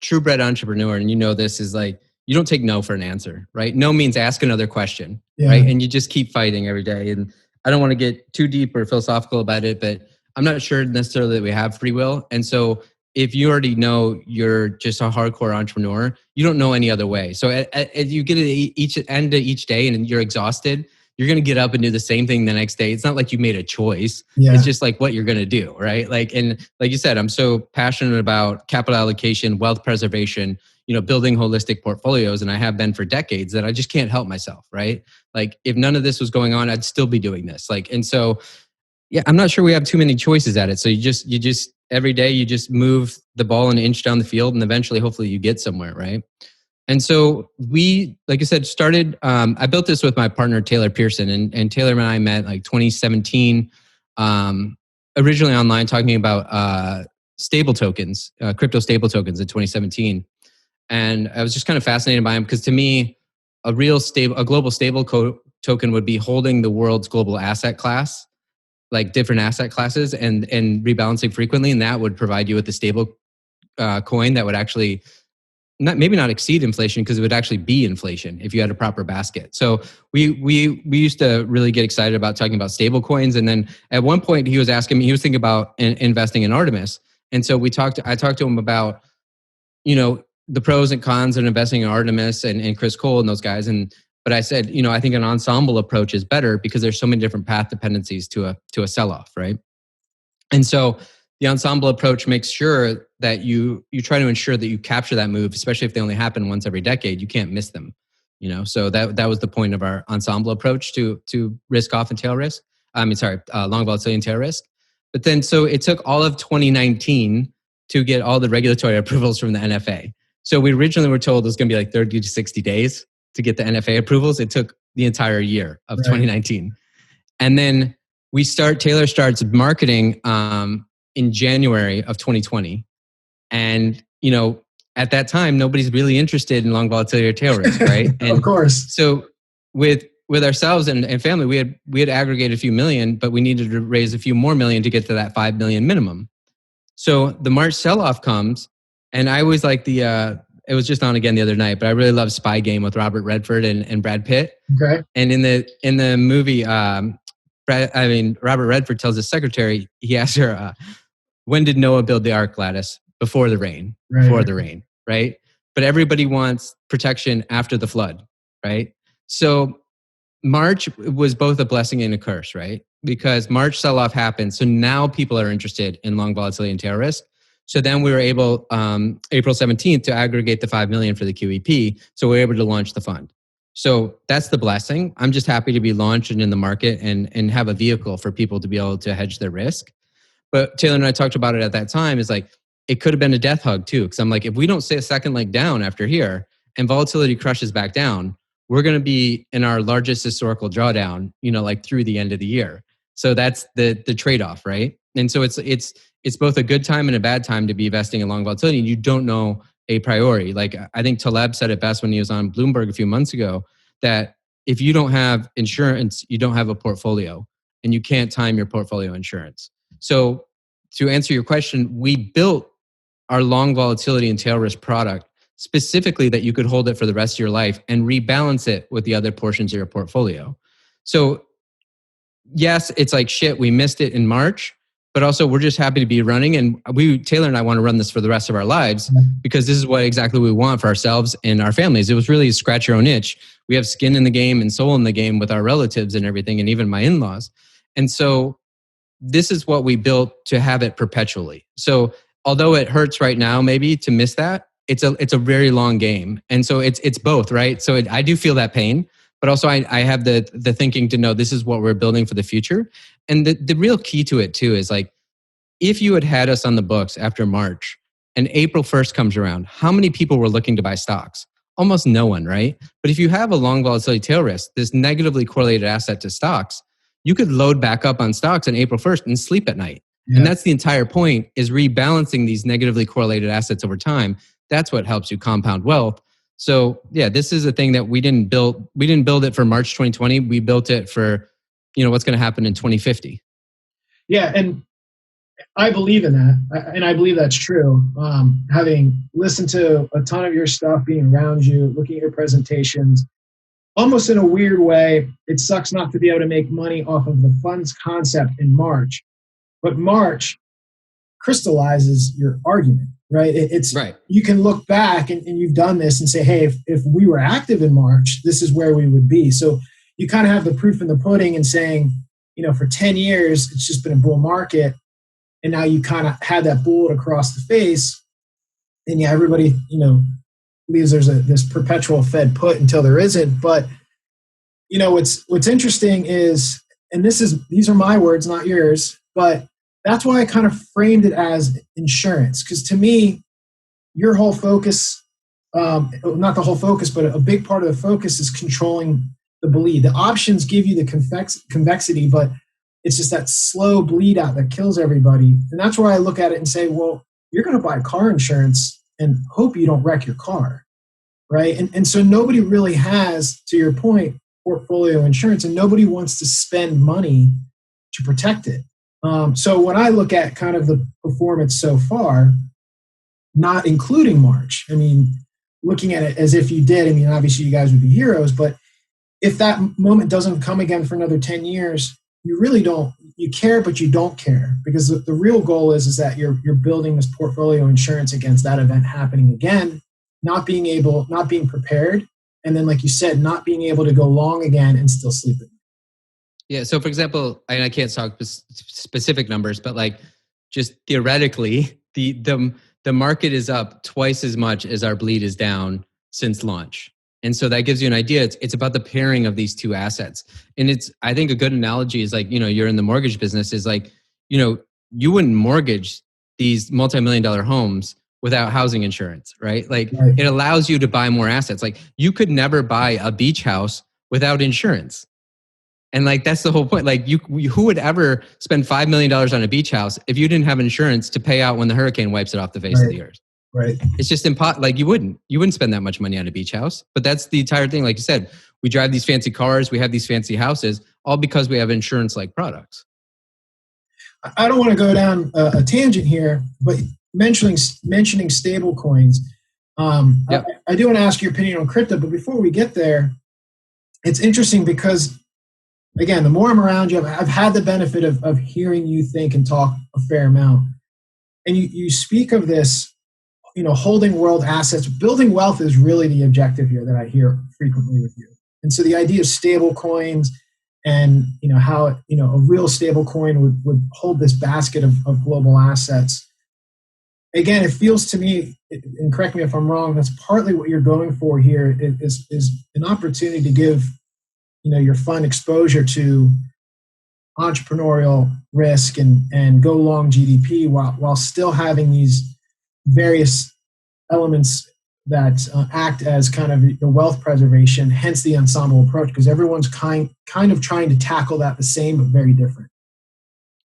true bred entrepreneur, and this is like, you don't take no for an answer, right? No means ask another question, right? And you just keep fighting every day. And I don't want to get too deep or philosophical about it, but I'm not sure necessarily that we have free will. And so if you already know you're just a hardcore entrepreneur, you don't know any other way. So you get to end of each day and you're exhausted, you're going to get up and do the same thing the next day. It's not like you made a choice. Yeah. It's just like what you're going to do, right? And like you said, I'm so passionate about capital allocation, wealth preservation, building holistic portfolios. And I have been for decades that I just can't help myself, right? Like if none of this was going on, I'd still be doing this. And so, yeah, I'm not sure we have too many choices at it. So you just every day you just move the ball an inch down the field and eventually, hopefully you get somewhere, right? And so we, like I said, started, I built this with my partner, Taylor Pearson, and Taylor and I met like 2017, originally online talking about stable tokens, crypto stable tokens in 2017. And I was just kind of fascinated by them because to me, a global stable token would be holding the world's global asset class, like different asset classes and rebalancing frequently. And that would provide you with a stable coin that would actually maybe not exceed inflation because it would actually be inflation if you had a proper basket. So we used to really get excited about talking about stable coins. And then at one point he was asking me, he was thinking about investing in Artemis. And so I talked to him about, the pros and cons of investing in Artemis and Chris Cole and those guys. But I said, I think an ensemble approach is better because there's so many different path dependencies to a sell-off, right? And so the ensemble approach makes sure that you try to ensure that you capture that move, especially if they only happen once every decade. You can't miss them, So that was the point of our ensemble approach to risk off and tail risk. Long volatility and tail risk. But then, so it took all of 2019 to get all the regulatory approvals from the NFA. So we originally were told it was going to be like 30 to 60 days to get the NFA approvals. It took the entire year of 2019. And then Taylor starts marketing in January of 2020. And, at that time, nobody's really interested in long volatility or tail risk, right? And of course. So with ourselves and family, we had aggregated a few million, but we needed to raise a few more million to get to that 5 million minimum. So the March sell-off comes, and I always like it was just on again the other night, but I really love Spy Game with Robert Redford and Brad Pitt. Okay. And in the movie, Robert Redford tells his secretary, he asks her, when did Noah build the ark, Gladys? Before the rain. Right. Before the rain, right? But everybody wants protection after the flood, right? So March was both a blessing and a curse, right? Because March sell-off happened. So now people are interested in long volatility and tail risk. So then we were able, April 17th, to aggregate the 5 million for the QEP. So we were able to launch the fund. So that's the blessing. I'm just happy to be launched and in the market and have a vehicle for people to be able to hedge their risk. But Taylor and I talked about it at that time, is like, it could have been a death hug too. Because I'm like, if we don't say a second leg down after here and volatility crushes back down, we're going to be in our largest historical drawdown, like through the end of the year. So that's the trade-off, right? And so it's both a good time and a bad time to be investing in long volatility. You don't know a priori. Like I think Taleb said it best when he was on Bloomberg a few months ago, that if you don't have insurance, you don't have a portfolio, and you can't time your portfolio insurance. So to answer your question, we built our long volatility and tail risk product specifically that you could hold it for the rest of your life and rebalance it with the other portions of your portfolio. So yes, it's like, shit, we missed it in March, but also we're just happy to be running. And Taylor and I want to run this for the rest of our lives because this is what exactly we want for ourselves and our families. It was really scratch your own itch. We have skin in the game and soul in the game with our relatives and everything, and even my in-laws. And so this is what we built to have it perpetually. So although it hurts right now, maybe to miss that, it's a very long game. And so it's both, right? So I do feel that pain, but also I have the thinking to know this is what we're building for the future. And the real key to it too is like, if you had us on the books after March and April 1st comes around, how many people were looking to buy stocks? Almost no one, right? But if you have a long volatility tail risk, this negatively correlated asset to stocks, you could load back up on stocks on April 1st and sleep at night. Yeah. And that's the entire point, is rebalancing these negatively correlated assets over time. That's what helps you compound wealth. So yeah, this is a thing that we didn't build. We didn't build it for March 2020. We built it for, what's going to happen in 2050. Yeah. And I believe in that. And I believe that's true. Having listened to a ton of your stuff, being around you, looking at your presentations, almost in a weird way, it sucks not to be able to make money off of the funds concept in March. But March crystallizes your argument, right? It's right. You can look back and you've done this and say, hey, if we were active in March, this is where we would be. So you kind of have the proof in the pudding and saying, for 10 years, it's just been a bull market. And now you kind of had that bullet across the face. And yeah, everybody, believes there's this perpetual Fed put until there isn't. But, what's interesting is, and these are my words, not yours, but that's why I kind of framed it as insurance. Because to me, your whole focus, not the whole focus, but a big part of the focus is controlling the bleed. The options give you the convexity, but it's just that slow bleed out that kills everybody. And that's where I look at it and say, well, you're going to buy car insurance and hope you don't wreck your car, right? And so nobody really has, to your point, portfolio insurance, and nobody wants to spend money to protect it. So when I look at kind of the performance so far, not including March, looking at it as if you did, obviously you guys would be heroes, but if that moment doesn't come again for another 10 years, you really don't, you care, but you don't care, because the real goal is that you're building this portfolio insurance against that event happening again, not being prepared. And then, like you said, not being able to go long again and still sleep at night. Yeah. So for example, I can't talk specific numbers, but like just theoretically, the market is up twice as much as our bleed is down since launch. And so that gives you an idea. It's about the pairing of these two assets. And I think a good analogy is like, you're in the mortgage business, is like, you wouldn't mortgage these multi-million-dollar homes without housing insurance, right? Like right. It allows you to buy more assets. Like you could never buy a beach house without insurance. And like, that's the whole point. Like who would ever spend $5 million on a beach house if you didn't have insurance to pay out when the hurricane wipes it off the face right. of the earth? Right. It's just impossible. Like you wouldn't spend that much money on a beach house, but that's the entire thing. Like you said, we drive these fancy cars, we have these fancy houses, all because we have insurance-like products. I don't want to go down a tangent here, but mentioning stable coins, yep. I do want to ask your opinion on crypto, but before we get there, it's interesting because, again, the more I'm around you, I've had the benefit of hearing you think and talk a fair amount. And you speak of this, holding world assets. Building wealth is really the objective here that I hear frequently with you. And so the idea of stable coins and, how, a real stable coin would hold this basket of global assets. Again, it feels to me, and correct me if I'm wrong, that's partly what you're going for here is an opportunity to give, your fund exposure to entrepreneurial risk and go long GDP while still having these various elements that act as kind of the wealth preservation, hence the ensemble approach, because everyone's kind of trying to tackle that the same but very different.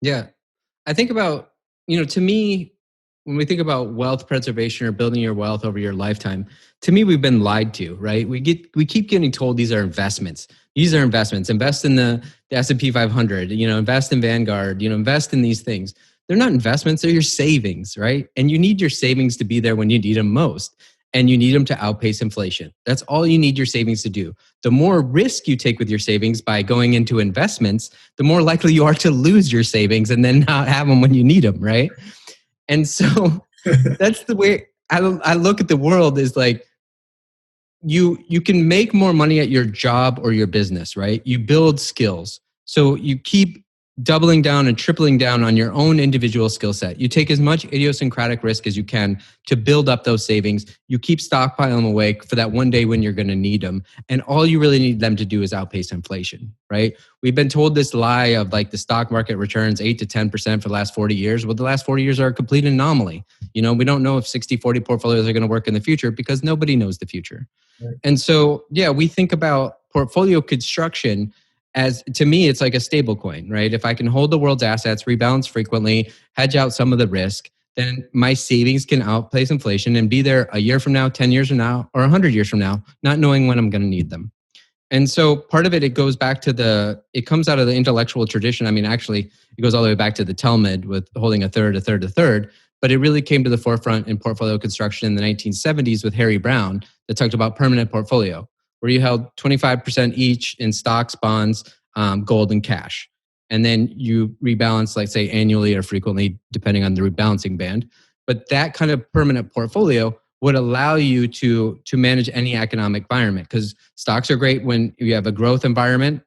Yeah. I think about, to me, when we think about wealth preservation or building your wealth over your lifetime, to me, we've been lied to, right? We keep getting told these are investments. These are investments. Invest in the S&P 500, invest in Vanguard, invest in these things. They're not investments, they're your savings, right? And you need your savings to be there when you need them most. And you need them to outpace inflation. That's all you need your savings to do. The more risk you take with your savings by going into investments, the more likely you are to lose your savings and then not have them when you need them, right? And so that's the way I look at the world, is like, you can make more money at your job or your business, right? You build skills. So you keep doubling down and tripling down on your own individual skill set. You take as much idiosyncratic risk as you can to build up those savings. You keep stockpiling them away for that one day when you're going to need them. And all you really need them to do is outpace inflation, right? We've been told this lie of like the stock market returns 8 to 10% for the last 40 years. Well, the last 40 years are a complete anomaly. We don't know if 60-40 portfolios are going to work in the future because nobody knows the future. Right. And so, yeah, we think about portfolio construction as to me, it's like a stable coin, right? If I can hold the world's assets, rebalance frequently, hedge out some of the risk, then my savings can outpace inflation and be there a year from now, 10 years from now, or 100 years from now, not knowing when I'm going to need them. And so part of it goes back to it comes out of the intellectual tradition. I mean, actually, it goes all the way back to the Talmud with holding a third, but it really came to the forefront in portfolio construction in the 1970s with Harry Brown that talked about permanent portfolio, where you held 25% each in stocks, bonds, gold, and cash. And then you rebalance, like say annually or frequently, depending on the rebalancing band. But that kind of permanent portfolio would allow you to manage any economic environment, because stocks are great when you have a growth environment.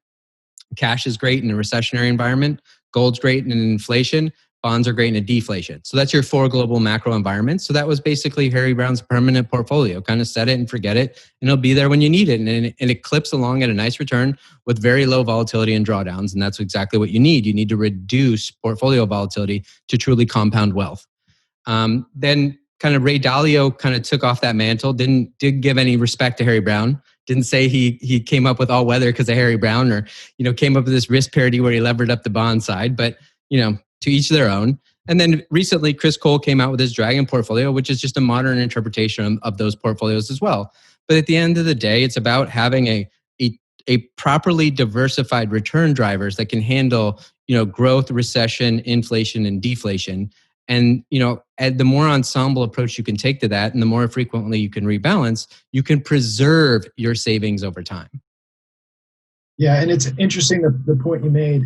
Cash is great in a recessionary environment. Gold's great in inflation. Bonds are great in a deflation. So that's your 4 global macro environments. So that was basically Harry Brown's permanent portfolio. Kind of set it and forget it, and it'll be there when you need it. And it clips along at a nice return with very low volatility and drawdowns. And that's exactly what you need. You need to reduce portfolio volatility to truly compound wealth. Then kind of Ray Dalio kind of took off that mantle, didn't give any respect to Harry Brown. Didn't say he came up with all weather because of Harry Brown, or, came up with this risk parity where he levered up the bond side. But, to each their own. And then recently, Chris Cole came out with his Dragon portfolio, which is just a modern interpretation of those portfolios as well. But at the end of the day, it's about having a properly diversified return drivers that can handle, growth, recession, inflation, and deflation. And, the more ensemble approach you can take to that, and the more frequently you can rebalance, you can preserve your savings over time. Yeah, and it's interesting the point you made.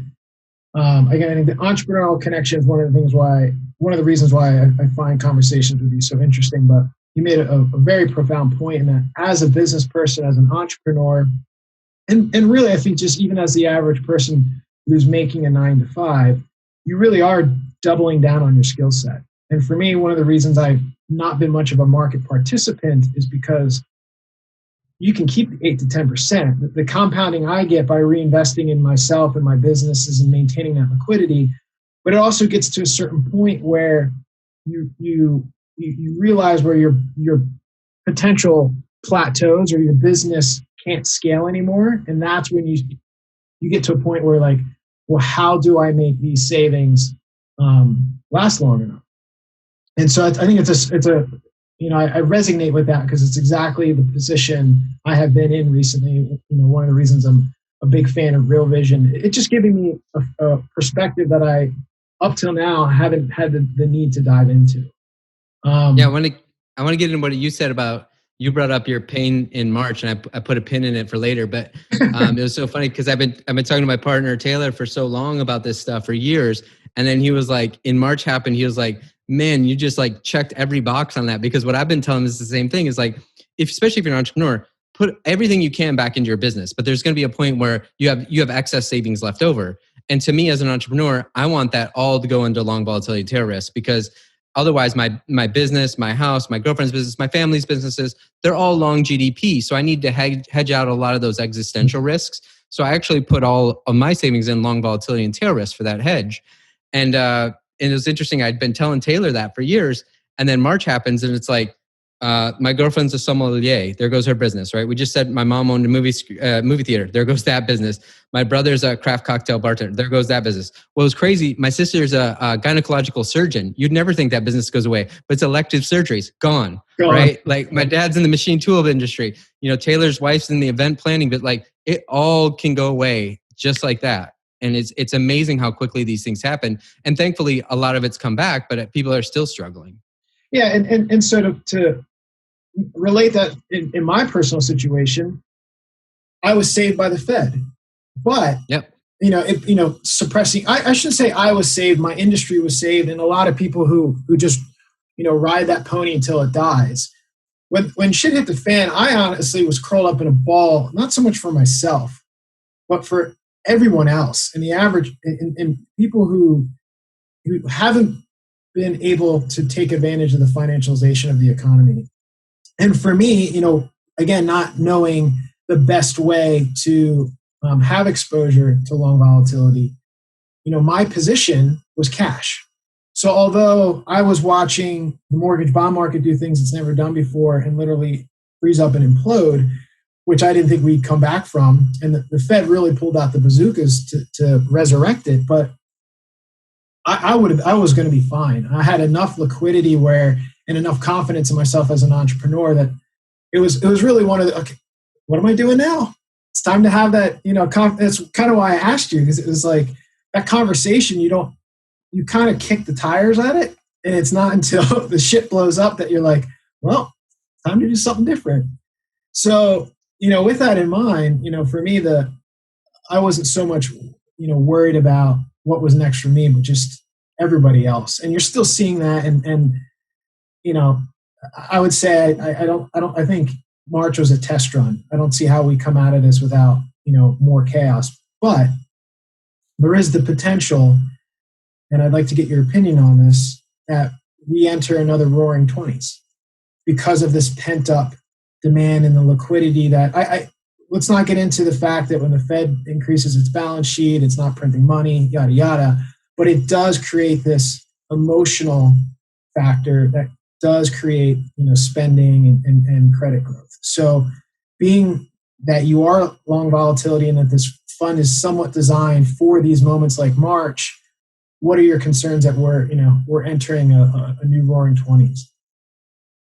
Again, I think the entrepreneurial connection is one of the reasons why I find conversations with you so interesting. But you made a very profound point in that as a business person, as an entrepreneur, and really, I think just even as the average person who's making a 9-to-5, you really are doubling down on your skill set. And for me, one of the reasons I've not been much of a market participant is because you can keep the 8 to 10%. The compounding I get by reinvesting in myself and my businesses and maintaining that liquidity, but it also gets to a certain point where you realize where your potential plateaus or your business can't scale anymore, and that's when you get to a point where like, well, how do I make these savings last long enough? And so I think I resonate with that because it's exactly the position I have been in recently. One of the reasons I'm a big fan of Real Vision. It's just giving me a perspective that I, up till now, haven't had the need to dive into. I want to get into what you said about, you brought up your pain in March, and I put a pin in it for later. But it was so funny because I've been talking to my partner Taylor for so long about this stuff for years, and then he was like, in March happened. He was like, man, you just like checked every box on that, because what I've been telling him is the same thing. Is like, especially if you're an entrepreneur, put everything you can back into your business, but there's going to be a point where you have excess savings left over. And to me, as an entrepreneur, I want that all to go into long volatility tail risk, because otherwise my business, my house, my girlfriend's business, my family's businesses, they're all long GDP. So I need to hedge out a lot of those existential risks. So I actually put all of my savings in long volatility and tail risk for that hedge. And it was interesting. I'd been telling Taylor that for years. And then March happens, and it's like, my girlfriend's a sommelier. There goes her business, right? We just said my mom owned a movie theater. There goes that business. My brother's a craft cocktail bartender. There goes that business. Well, it's crazy. My sister's a gynecological surgeon. You'd never think that business goes away, but it's elective surgeries. Gone. Right? Like my dad's in the machine tool industry. Taylor's wife's in the event planning, but like it all can go away just like that. And it's amazing how quickly these things happen. And thankfully, a lot of it's come back, but people are still struggling. Yeah, and so to relate that in my personal situation, I was saved by the Fed, but yep. Suppressing. I shouldn't say I was saved. My industry was saved, and a lot of people who just ride that pony until it dies. When shit hit the fan, I honestly was curled up in a ball, not so much for myself, but for everyone else, and the average, and people who haven't been able to take advantage of the financialization of the economy. And for me, again, not knowing the best way to have exposure to long volatility, my position was cash. So although I was watching the mortgage bond market do things it's never done before and literally freeze up and implode, which I didn't think we'd come back from. And the Fed really pulled out the bazookas to resurrect it. But I was going to be fine. I had enough liquidity and enough confidence in myself as an entrepreneur that it was really one of the, okay, what am I doing now? It's time to have that, that's kind of why I asked you, because it was like that conversation, you kind of kick the tires at it. And it's not until the shit blows up that you're like, well, time to do something different. So, with that in mind, for me, I wasn't so much, worried about what was next for me, but just everybody else. And you're still seeing that. And I would say, I think March was a test run. I don't see how we come out of this without, more chaos, but there is the potential, and I'd like to get your opinion on this, that we enter another roaring 20s because of this pent up demand and the liquidity that let's not get into the fact that when the Fed increases its balance sheet, it's not printing money, yada, yada, but it does create this emotional factor that does create, spending and credit growth. So being that you are long volatility and that this fund is somewhat designed for these moments like March, what are your concerns that we're entering a new roaring 20s?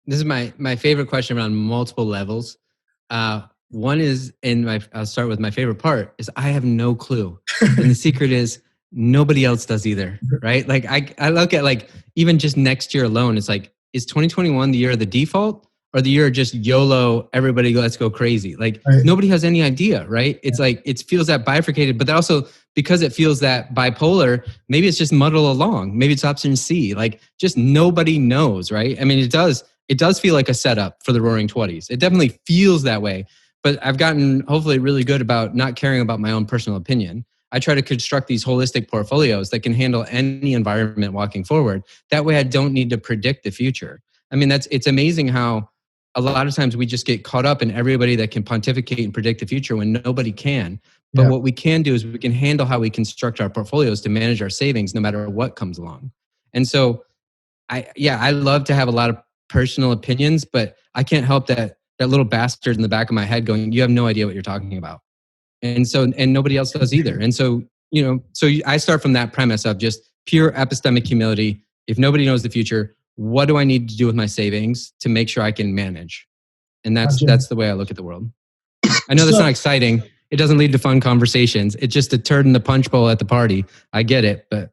This is my favorite question on multiple levels. One is, I'll start with my favorite part, is I have no clue. And the secret is nobody else does either, right? Like I look at even just next year alone, it's like, is 2021 the year of the default or the year of just YOLO, everybody let's go crazy? Right. Nobody has any idea, right? It's like, it feels that bifurcated, but also because it feels that bipolar, maybe it's just muddle along. Maybe it's option C, just nobody knows, right? I mean, it does feel like a setup for the roaring 20s. It definitely feels that way, but I've gotten hopefully really good about not caring about my own personal opinion. I try to construct these holistic portfolios that can handle any environment walking forward. That way I don't need to predict the future. I mean, it's amazing how a lot of times we just get caught up in everybody that can pontificate and predict the future when nobody can. But what we can do is we can handle how we construct our portfolios to manage our savings no matter what comes along. And so I love to have a lot of personal opinions, but I can't help that little bastard in the back of my head going, you have no idea what you're talking about. And nobody else does either. And so I start from that premise of just pure epistemic humility. If nobody knows the future, what do I need to do with my savings to make sure I can manage? And that's the way I look at the world. I know that's not exciting. It doesn't lead to fun conversations. It's just a turd in the punch bowl at the party. I get it, but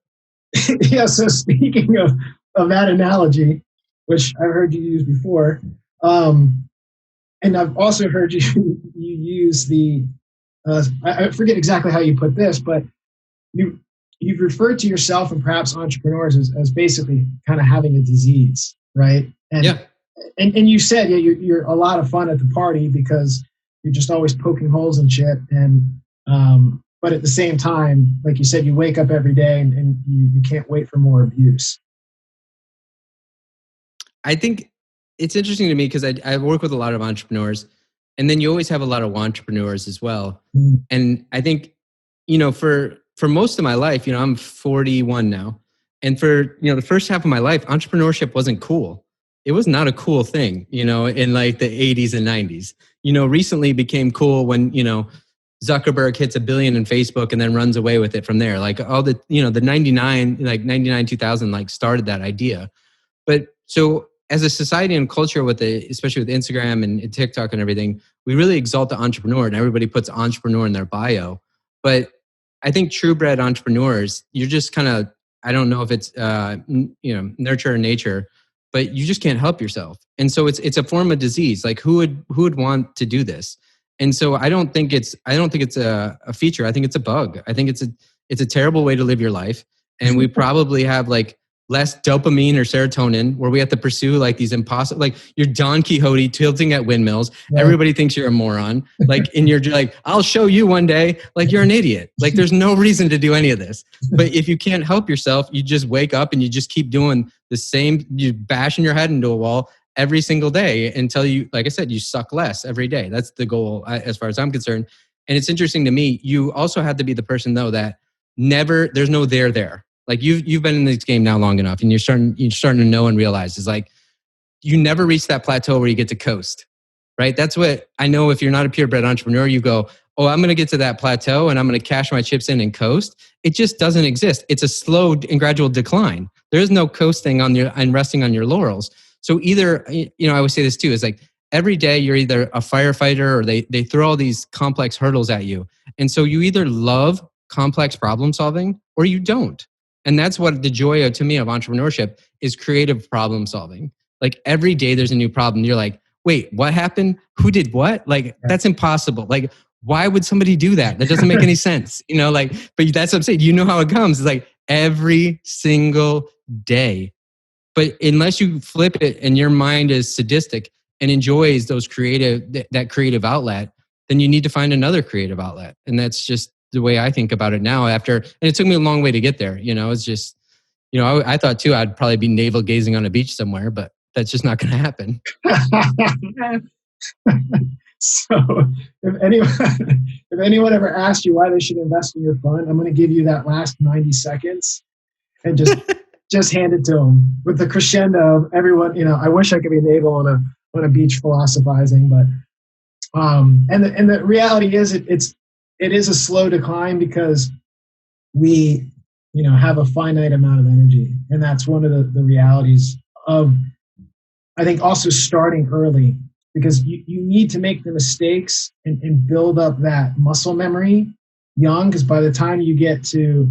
yeah. So speaking of that analogy, which I've heard you use before, and I've also heard you use I forget exactly how you put this, but you've referred to yourself and perhaps entrepreneurs as basically kind of having a disease, right? And, yeah. And you said you're a lot of fun at the party because you're just always poking holes in shit. And but at the same time, like you said, you wake up every day and you can't wait for more abuse. I think it's interesting to me because I work with a lot of entrepreneurs. And then you always have a lot of entrepreneurs as well. Mm. And I think, for most of my life, I'm 41 now. And for, the first half of my life, entrepreneurship wasn't cool. It was not a cool thing, in like the 80s and 90s. Recently became cool when, Zuckerberg hits 1 billion in Facebook and then runs away with it from there. Like all the, the 99, 2000, started that idea. But so as a society and culture especially with Instagram and TikTok and everything, we really exalt the entrepreneur and everybody puts entrepreneur in their bio. But I think true bred entrepreneurs, you're just kind of, I don't know if it's, nurture or nature, but you just can't help yourself. And so it's a form of disease. Like who would want to do this? And so I don't think it's a feature. I think it's a bug. I think it's a terrible way to live your life. And we probably have less dopamine or serotonin where we have to pursue these impossible, you're Don Quixote tilting at windmills. Yeah. Everybody thinks you're a moron. And you're I'll show you one day, you're an idiot. There's no reason to do any of this. But if you can't help yourself, you just wake up and you just keep doing the same, you bashing your head into a wall every single day until you, like I said, you suck less every day. That's the goal as far as I'm concerned. And it's interesting to me, you also have to be the person though that there's no there. You've been in this game now long enough and you're starting to know and realize is you never reach that plateau where you get to coast. right? That's what I know. If you're not a purebred entrepreneur, you go, oh, I'm going to get to that plateau and I'm going to cash my chips in and coast. It just doesn't exist. It's a slow and gradual decline. There is no coasting and resting on your laurels. So either, I always say this too, is like every day you're either a firefighter or they throw all these complex hurdles at you. And so you either love complex problem solving or you don't. And that's what the joy to me of entrepreneurship is, creative problem solving. Like every day there's a new problem. You're like, wait, what happened? Who did what? Like, that's impossible. Like, why would somebody do that? That doesn't make any sense. But that's what I'm saying. You know how it comes. It's like every single day. But unless you flip it and your mind is sadistic and enjoys that creative outlet, then you need to find another creative outlet. And that's just the way I think about it now and it took me a long way to get there. It's just, I thought too, I'd probably be navel gazing on a beach somewhere, but that's just not going to happen. So if anyone ever asked you why they should invest in your fund, I'm going to give you that last 90 seconds and just hand it to them with the crescendo of everyone. I wish I could be navel on a beach philosophizing, but and the reality is it is a slow decline because we have a finite amount of energy, and that's one of the realities of, I think, also starting early, because you need to make the mistakes and build up that muscle memory young, because by the time you get to,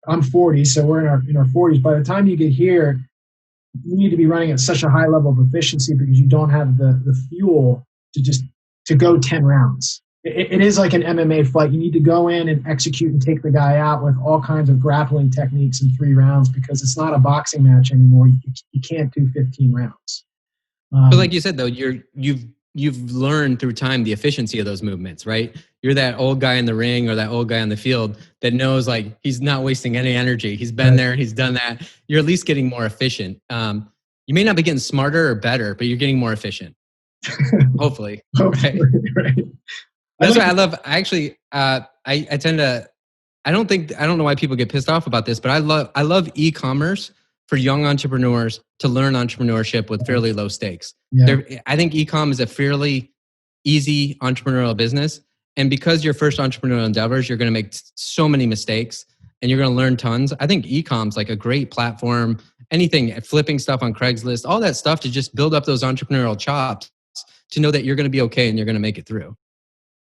I'm 40, so we're in our 40s. By the time you get here, you need to be running at such a high level of efficiency because you don't have the fuel to go 10 rounds. It is like an MMA fight. You need to go in and execute and take the guy out with all kinds of grappling techniques in 3 rounds, because it's not a boxing match anymore. You can't do 15 rounds. But like you said, though, you've learned through time the efficiency of those movements, right? You're that old guy in the ring or that old guy on the field that knows like he's not wasting any energy. He's been there, he's done that. You're at least getting more efficient. You may not be getting smarter or better, but you're getting more efficient. Hopefully. Right. That's what I love. I tend to, I don't know why people get pissed off about this, but I love e-commerce for young entrepreneurs to learn entrepreneurship with fairly low stakes. Yeah. I think e-com is a fairly easy entrepreneurial business. And because your first entrepreneurial endeavors, you're going to make so many mistakes and you're going to learn tons. I think e-com's like a great platform, anything, flipping stuff on Craigslist, all that stuff to just build up those entrepreneurial chops to know that you're going to be okay and you're going to make it through.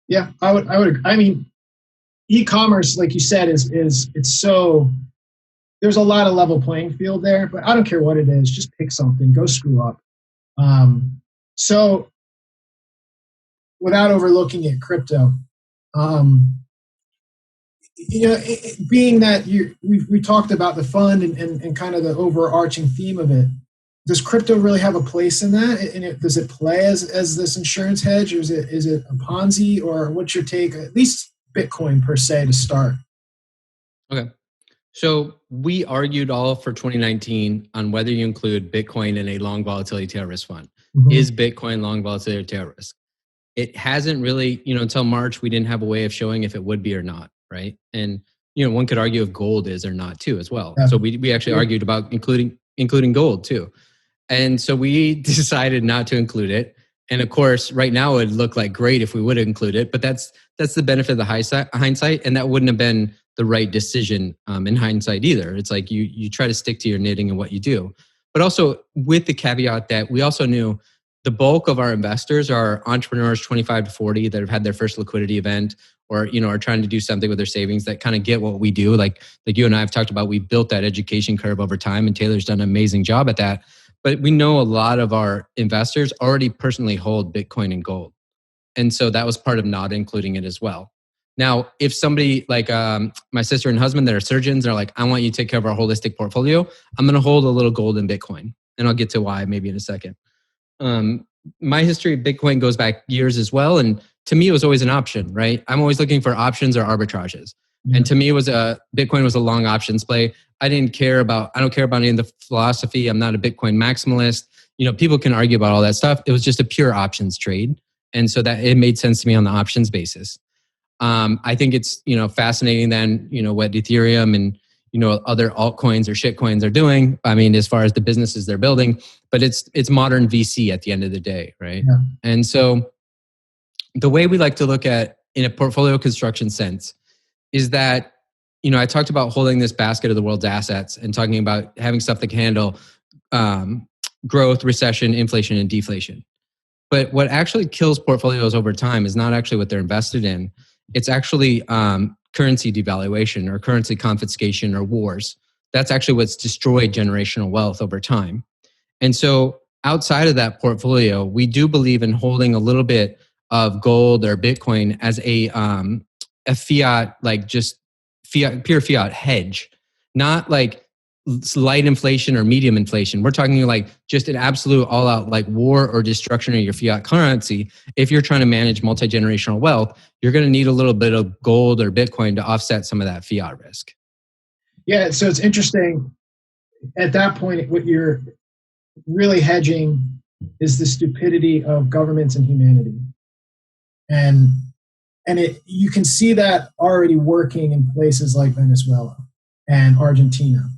Yeah, I would. I mean, e-commerce, like you said, is it's so, there's a lot of level playing field there, but I don't care what it is. Just pick something, go screw up. So without overlooking at crypto, being that we talked about the fund and kind of the overarching theme of it, does crypto really have a place in that? And does it play as this insurance hedge, or is it a Ponzi, or what's your take? At least Bitcoin per se to start. Okay. So we argued all for 2019 on whether you include Bitcoin in a long volatility tail risk fund. Mm-hmm. Is Bitcoin long volatility tail risk? It hasn't really, until March, we didn't have a way of showing if it would be or not, right? And, one could argue if gold is or not too as well. Yeah. So we actually argued about including gold too. And so we decided not to include it. And of course, right now it would look like great if we would include it, but that's the benefit of the hindsight. And that wouldn't have been the right decision in hindsight either. It's like you try to stick to your knitting and what you do. But also with the caveat that we also knew the bulk of our investors are entrepreneurs 25 to 40 that have had their first liquidity event or, are trying to do something with their savings that kind of get what we do. Like you and I have talked about, we built that education curve over time and Taylor's done an amazing job at that. But we know a lot of our investors already personally hold Bitcoin and gold. And so that was part of not including it as well. Now, if somebody like my sister and husband that are surgeons, they're like, I want you to take care of our holistic portfolio, I'm going to hold a little gold and Bitcoin. And I'll get to why maybe in a second. My history of Bitcoin goes back years as well. And to me, it was always an option, right? I'm always looking for options or arbitrages. Yeah. And to me, Bitcoin was a long options play. I don't care about any of the philosophy. I'm not a Bitcoin maximalist. People can argue about all that stuff. It was just a pure options trade. And so that it made sense to me on the options basis. I think it's, fascinating then, what Ethereum and, other altcoins or shitcoins are doing. I mean, as far as the businesses they're building, but it's modern VC at the end of the day. Right. Yeah. And so the way we like to look at in a portfolio construction sense is that, I talked about holding this basket of the world's assets and talking about having stuff that can handle growth, recession, inflation, and deflation. But what actually kills portfolios over time is not actually what they're invested in. It's actually currency devaluation or currency confiscation or wars. That's actually what's destroyed generational wealth over time. And so outside of that portfolio, we do believe in holding a little bit of gold or Bitcoin as a fiat, like just pure fiat hedge, not like light inflation or medium inflation. We're talking like just an absolute all out like war or destruction of your fiat currency. If you're trying to manage multi-generational wealth, you're going to need a little bit of gold or Bitcoin to offset some of that fiat risk. Yeah. So it's interesting. At that point, what you're really hedging is the stupidity of governments and humanity. And you can see that already working in places like Venezuela and Argentina.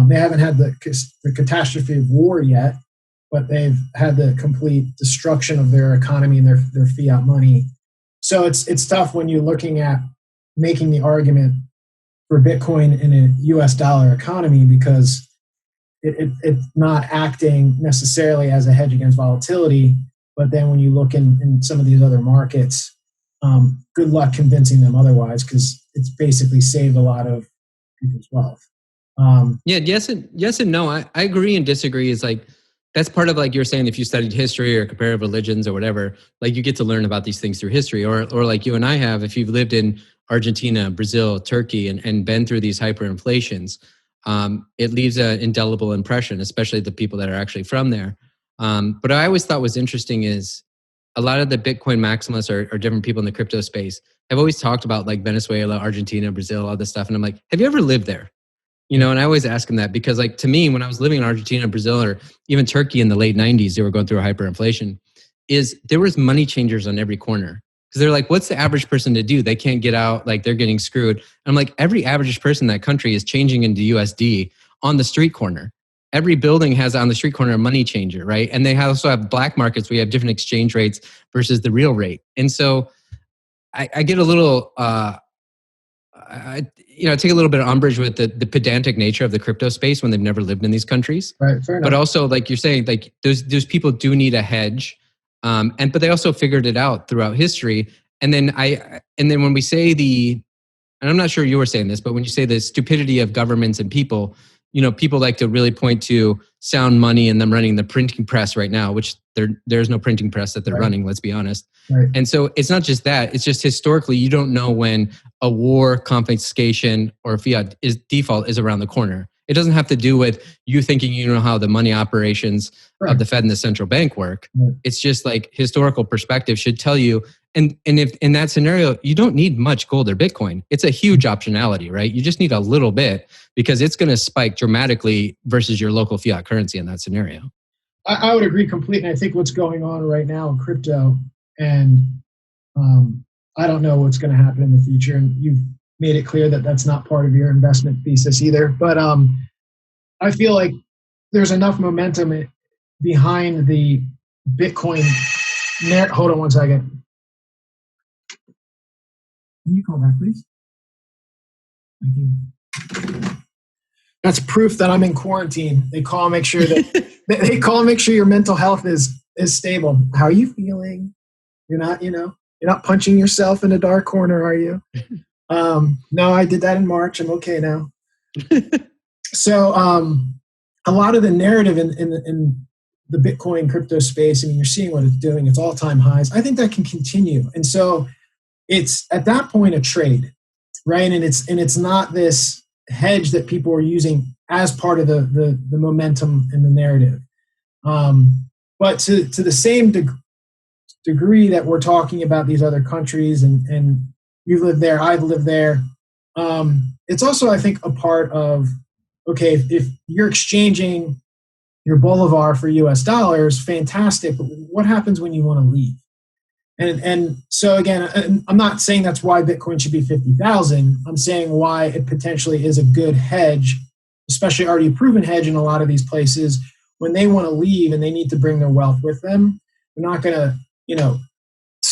They haven't had the catastrophe of war yet, but they've had the complete destruction of their economy and their fiat money. So it's tough when you're looking at making the argument for Bitcoin in a US dollar economy because it's not acting necessarily as a hedge against volatility. But then when you look in some of these other markets, good luck convincing them otherwise because it's basically saved a lot of people's wealth. Yes and no. I agree and disagree. Is like that's part of like you're saying if you studied history or comparative religions or whatever, like you get to learn about these things through history, or like you and I have, if you've lived in Argentina, Brazil, Turkey, and been through these hyperinflations, it leaves an indelible impression, especially the people that are actually from there. But I always thought was interesting is a lot of the Bitcoin maximalists or different people in the crypto space have always talked about like Venezuela, Argentina, Brazil, all this stuff. And I'm like, have you ever lived there? And I always ask them that because like to me, when I was living in Argentina, Brazil, or even Turkey in the late 90s, they were going through a hyperinflation, is there was money changers on every corner. Because they're like, what's the average person to do? They can't get out, like they're getting screwed. And I'm like, every average person in that country is changing into USD on the street corner. Every building has on the street corner a money changer, right? And they also have black markets. We have different exchange rates versus the real rate. And so I get a little, I take a little bit of umbrage with the pedantic nature of the crypto space when they've never lived in these countries. Right, fair enough. But also, like you're saying, like those people do need a hedge, but they also figured it out throughout history. And then when we say and I'm not sure you were saying this, but when you say the stupidity of governments and people, people like to really point to sound money and them running the printing press right now, which there's no printing press that they're running, let's be honest. Right. And so it's not just that, it's just historically, you don't know when a war, confiscation, or fiat default is around the corner. It doesn't have to do with you thinking you know how the money operations of the Fed and the central bank work. Right. It's just like historical perspective should tell you. And if in that scenario, you don't need much gold or Bitcoin. It's a huge optionality, right? You just need a little bit because it's going to spike dramatically versus your local fiat currency in that scenario. I would agree completely. I think what's going on right now in crypto, and I don't know what's going to happen in the future. And you've made it clear that that's not part of your investment thesis either. But I feel like there's enough momentum behind the Bitcoin. Hold on one second. Can you call back, please? Thank you. That's proof that I'm in quarantine. They call and make sure that your mental health is stable. How are you feeling? You're not punching yourself in a dark corner, are you? No, I did that in March. I'm okay now. So a lot of the narrative in the Bitcoin crypto space, I mean, you're seeing what it's doing. It's all-time highs. I think that can continue. And so it's at that point a trade, right? And it's not this hedge that people are using as part of the momentum and the narrative. But to the same degree that we're talking about these other countries and you've lived there, I've lived there. It's also, I think, a part of, okay, if you're exchanging your Bolivar for US dollars, fantastic, but what happens when you want to leave? And so again, I'm not saying that's why Bitcoin should be 50,000. I'm saying why it potentially is a good hedge, especially already proven hedge in a lot of these places. When they want to leave and they need to bring their wealth with them, they're not going to,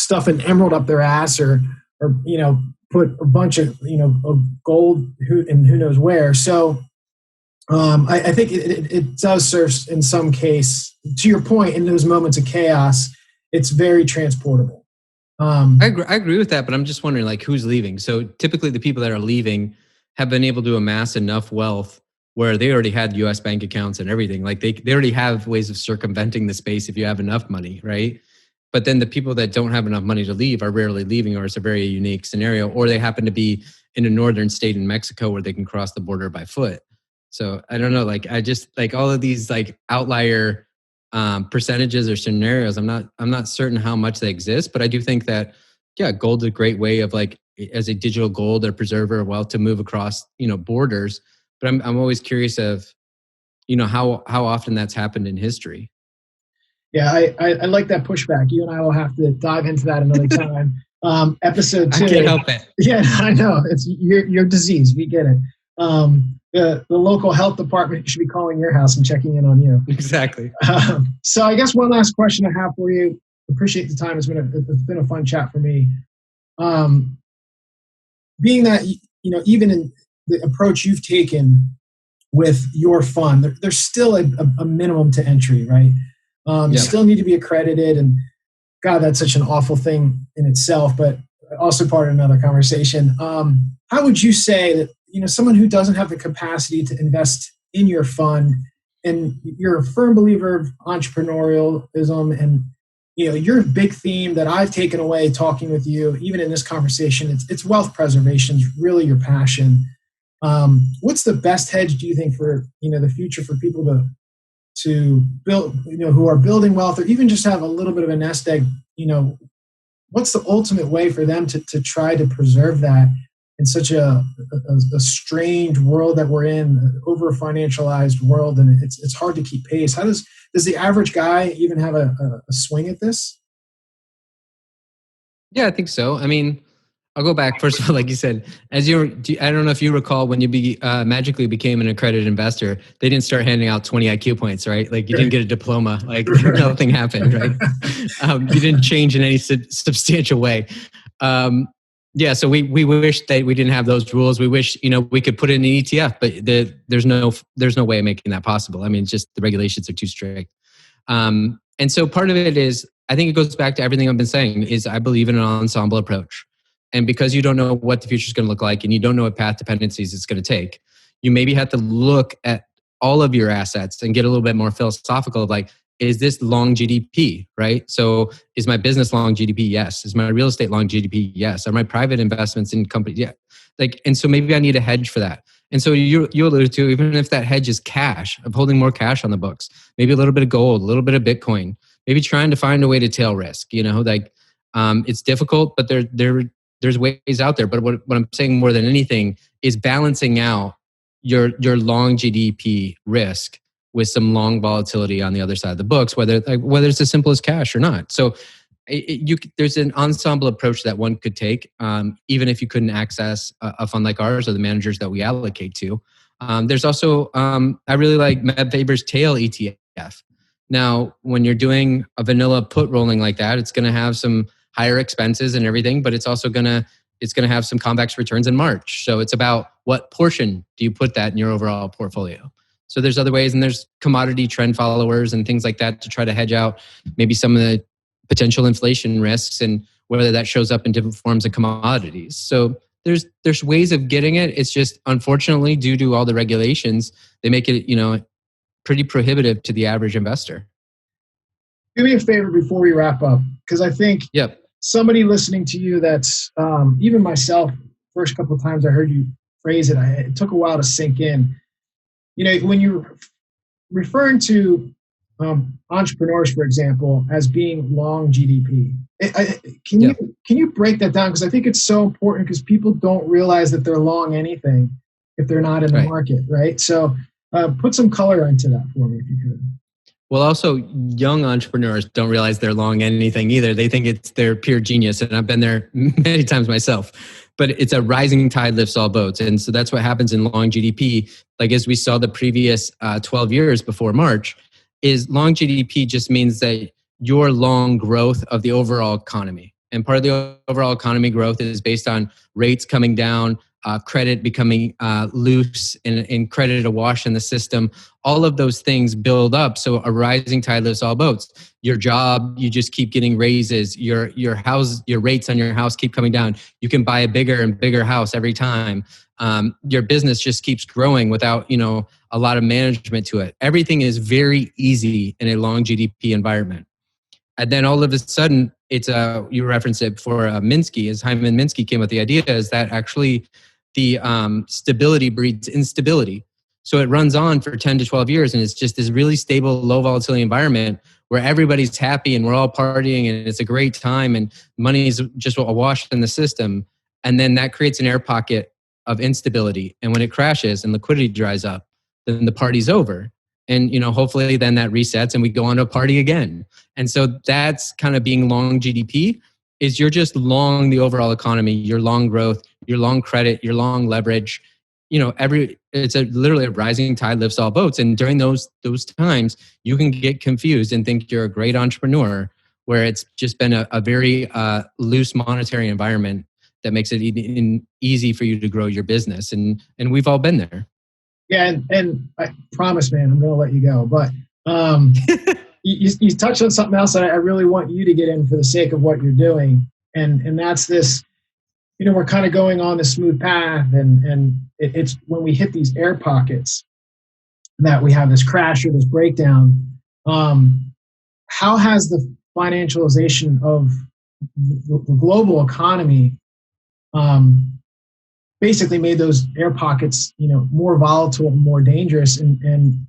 stuff an emerald up their ass or put a bunch of of gold who knows where. So I think it does serve in some case, to your point, in those moments of chaos, it's very transportable. I agree with that, but I'm just wondering, like, who's leaving? So typically the people that are leaving have been able to amass enough wealth where they already had US bank accounts and everything. Like they already have ways of circumventing the space if you have enough money, right? But then the people that don't have enough money to leave are rarely leaving, or it's a very unique scenario, or they happen to be in a northern state in Mexico where they can cross the border by foot. So I don't know, like I just like all of these like outlier percentages or scenarios. I'm not certain how much they exist, but I do think that gold's a great way of like as a digital gold or preserver of wealth to move across borders. But I'm always curious of how often that's happened in history. Yeah, I like that pushback. You and I will have to dive into that another time. Episode 2. I can't help it. Yeah, I know. It's your disease. We get it. The local health department should be calling your house and checking in on you. Exactly. So I guess one last question I have for you. Appreciate the time. It's been a fun chat for me. Being that even in the approach you've taken with your fund, there's still a minimum to entry, right? You still need to be accredited, and God, that's such an awful thing in itself, but also part of another conversation. How would you say that, someone who doesn't have the capacity to invest in your fund, and you're a firm believer of entrepreneurialism, and your big theme that I've taken away talking with you, even in this conversation, it's wealth preservation is really your passion. What's the best hedge, do you think, for the future for people to build, who are building wealth, or even just have a little bit of a nest egg? What's the ultimate way for them to try to preserve that in such a strange world that we're in, over financialized world, and it's hard to keep pace? How does the average guy even have a swing at this? Yeah, I think so. I mean, I'll go back first of all, like you said, I don't know if you recall when you magically became an accredited investor, they didn't start handing out 20 IQ points, right? Like you didn't get a diploma, like nothing happened, right? You didn't change in any substantial way. So we wish that we didn't have those rules. We wish, we could put in an ETF, but there's no way of making that possible. I mean, just the regulations are too strict. And so part of it is, I think it goes back to everything I've been saying, is I believe in an ensemble approach. And because you don't know what the future is going to look like, and you don't know what path dependencies it's going to take, you maybe have to look at all of your assets and get a little bit more philosophical of like, is this long GDP, right? So is my business long GDP? Yes. Is my real estate long GDP? Yes. Are my private investments in companies? Yeah. And so maybe I need a hedge for that. And so you alluded to, even if that hedge is cash, of holding more cash on the books, maybe a little bit of gold, a little bit of Bitcoin, maybe trying to find a way to tail risk, it's difficult, but there's ways out there. But what I'm saying more than anything is balancing out your long GDP risk with some long volatility on the other side of the books, whether it's as simple as cash or not. So there's an ensemble approach that one could take, even if you couldn't access a fund like ours or the managers that we allocate to. There's also, I really like Meb Faber's Tail ETF. Now, when you're doing a vanilla put rolling like that, it's going to have some higher expenses and everything, but it's also going to have some convex returns in March. So it's about what portion do you put that in your overall portfolio. So there's other ways, and there's commodity trend followers and things like that to try to hedge out maybe some of the potential inflation risks and whether that shows up in different forms of commodities. So there's ways of getting it. It's just, unfortunately, due to all the regulations, they make it, pretty prohibitive to the average investor. Do me a favor before we wrap up, because I think somebody listening to you that's, even myself, first couple of times I heard you phrase it, it took a while to sink in. When you're referring to entrepreneurs, for example, as being long GDP, can you break that down? Because I think it's so important, because people don't realize that they're long anything if they're not in the market, right? So put some color into that for me, if you could. Well, also, young entrepreneurs don't realize they're long anything either. They think it's their pure genius, and I've been there many times myself. But it's a rising tide lifts all boats. And so that's what happens in long GDP. Like as we saw the previous 12 years before March, is long GDP just means that your long growth of the overall economy. And part of the overall economy growth is based on rates coming down, credit becoming loose, and credit awash in the system. All of those things build up. So a rising tide lifts all boats. Your job, you just keep getting raises. Your house, your rates on your house keep coming down. You can buy a bigger and bigger house every time. Your business just keeps growing without, a lot of management to it. Everything is very easy in a long GDP environment. And then all of a sudden, you referenced it before, Minsky, as Hyman Minsky came with the idea, is that actually the stability breeds instability. So it runs on for 10 to 12 years, and it's just this really stable, low volatility environment where everybody's happy and we're all partying and it's a great time and money is just awash in the system. And then that creates an air pocket of instability. And when it crashes and liquidity dries up, then the party's over. And, hopefully then that resets and we go on to a party again. And so that's kind of being long GDP, is you're just long the overall economy, you're long growth, you're long credit, you're long leverage. It's literally a rising tide lifts all boats. And during those times, you can get confused and think you're a great entrepreneur, where it's just been a very loose monetary environment that makes it easy for you to grow your business. And we've all been there. Yeah, and I promise, man, I'm going to let you go. But you touched on something else that I really want you to get in for the sake of what you're doing. And that's this, we're kind of going on the smooth path. And it's when we hit these air pockets that we have this crash or this breakdown. How has the financialization of the global economy basically made those air pockets, more volatile and more dangerous, and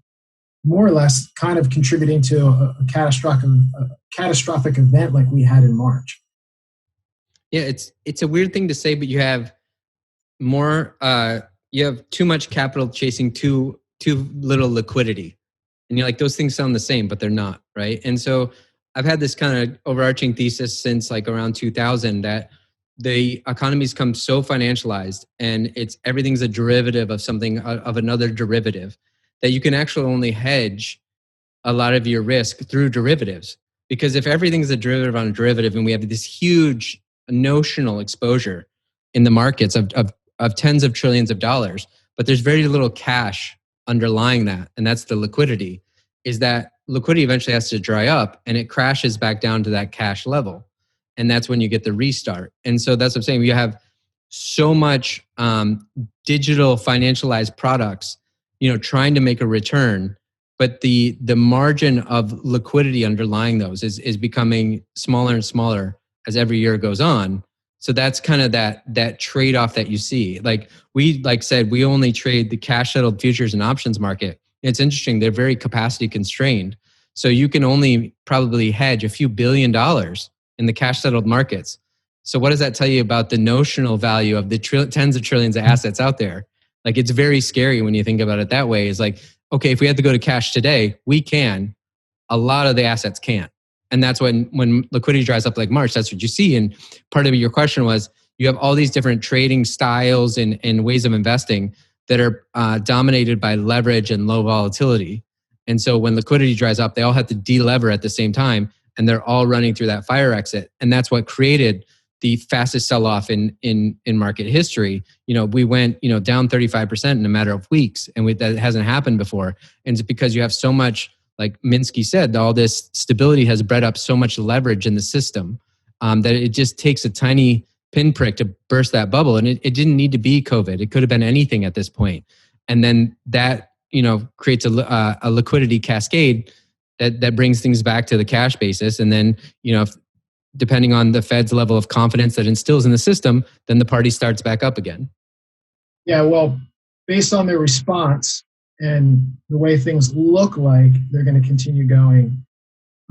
more or less kind of contributing to a catastrophic event like we had in March? Yeah, it's a weird thing to say, but you have you have too much capital chasing too little liquidity, and you're like, those things sound the same, but they're not, right? And so I've had this kind of overarching thesis since like around 2000 that the economy's come so financialized, and everything's a derivative of something, of another derivative, that you can actually only hedge a lot of your risk through derivatives. Because if everything's a derivative on a derivative, and we have this huge notional exposure in the markets of tens of trillions of dollars, but there's very little cash underlying that, and that's the liquidity, is that liquidity eventually has to dry up and it crashes back down to that cash level. And that's when you get the restart. And so that's what I'm saying. You have so much digital financialized products, trying to make a return, but the margin of liquidity underlying those is becoming smaller and smaller as every year goes on. So that's kind of that trade-off that you see. Like said, we only trade the cash settled futures and options market. It's interesting. They're very capacity constrained. So you can only probably hedge a few $1 billion in the cash settled markets. So what does that tell you about the notional value of the tens of trillions of assets out there? Like, it's very scary when you think about it that way. It's like, okay, if we had to go to cash today, we can. A lot of the assets can't. And that's when liquidity dries up like March, that's what you see. And part of your question was, you have all these different trading styles and ways of investing that are dominated by leverage and low volatility. And so when liquidity dries up, they all have to delever at the same time, and they're all running through that fire exit. And that's what created the fastest sell-off in market history. We went down 35% in a matter of weeks, and that hasn't happened before. And it's because you have so much, like Minsky said, all this stability has bred up so much leverage in the system that it just takes a tiny pinprick to burst that bubble. And it didn't need to be COVID. It could have been anything at this point. And then that creates a liquidity cascade that brings things back to the cash basis. And then, depending on the Fed's level of confidence that instills in the system, then the party starts back up again. Yeah, well, based on their response and the way things look like they're going to continue going,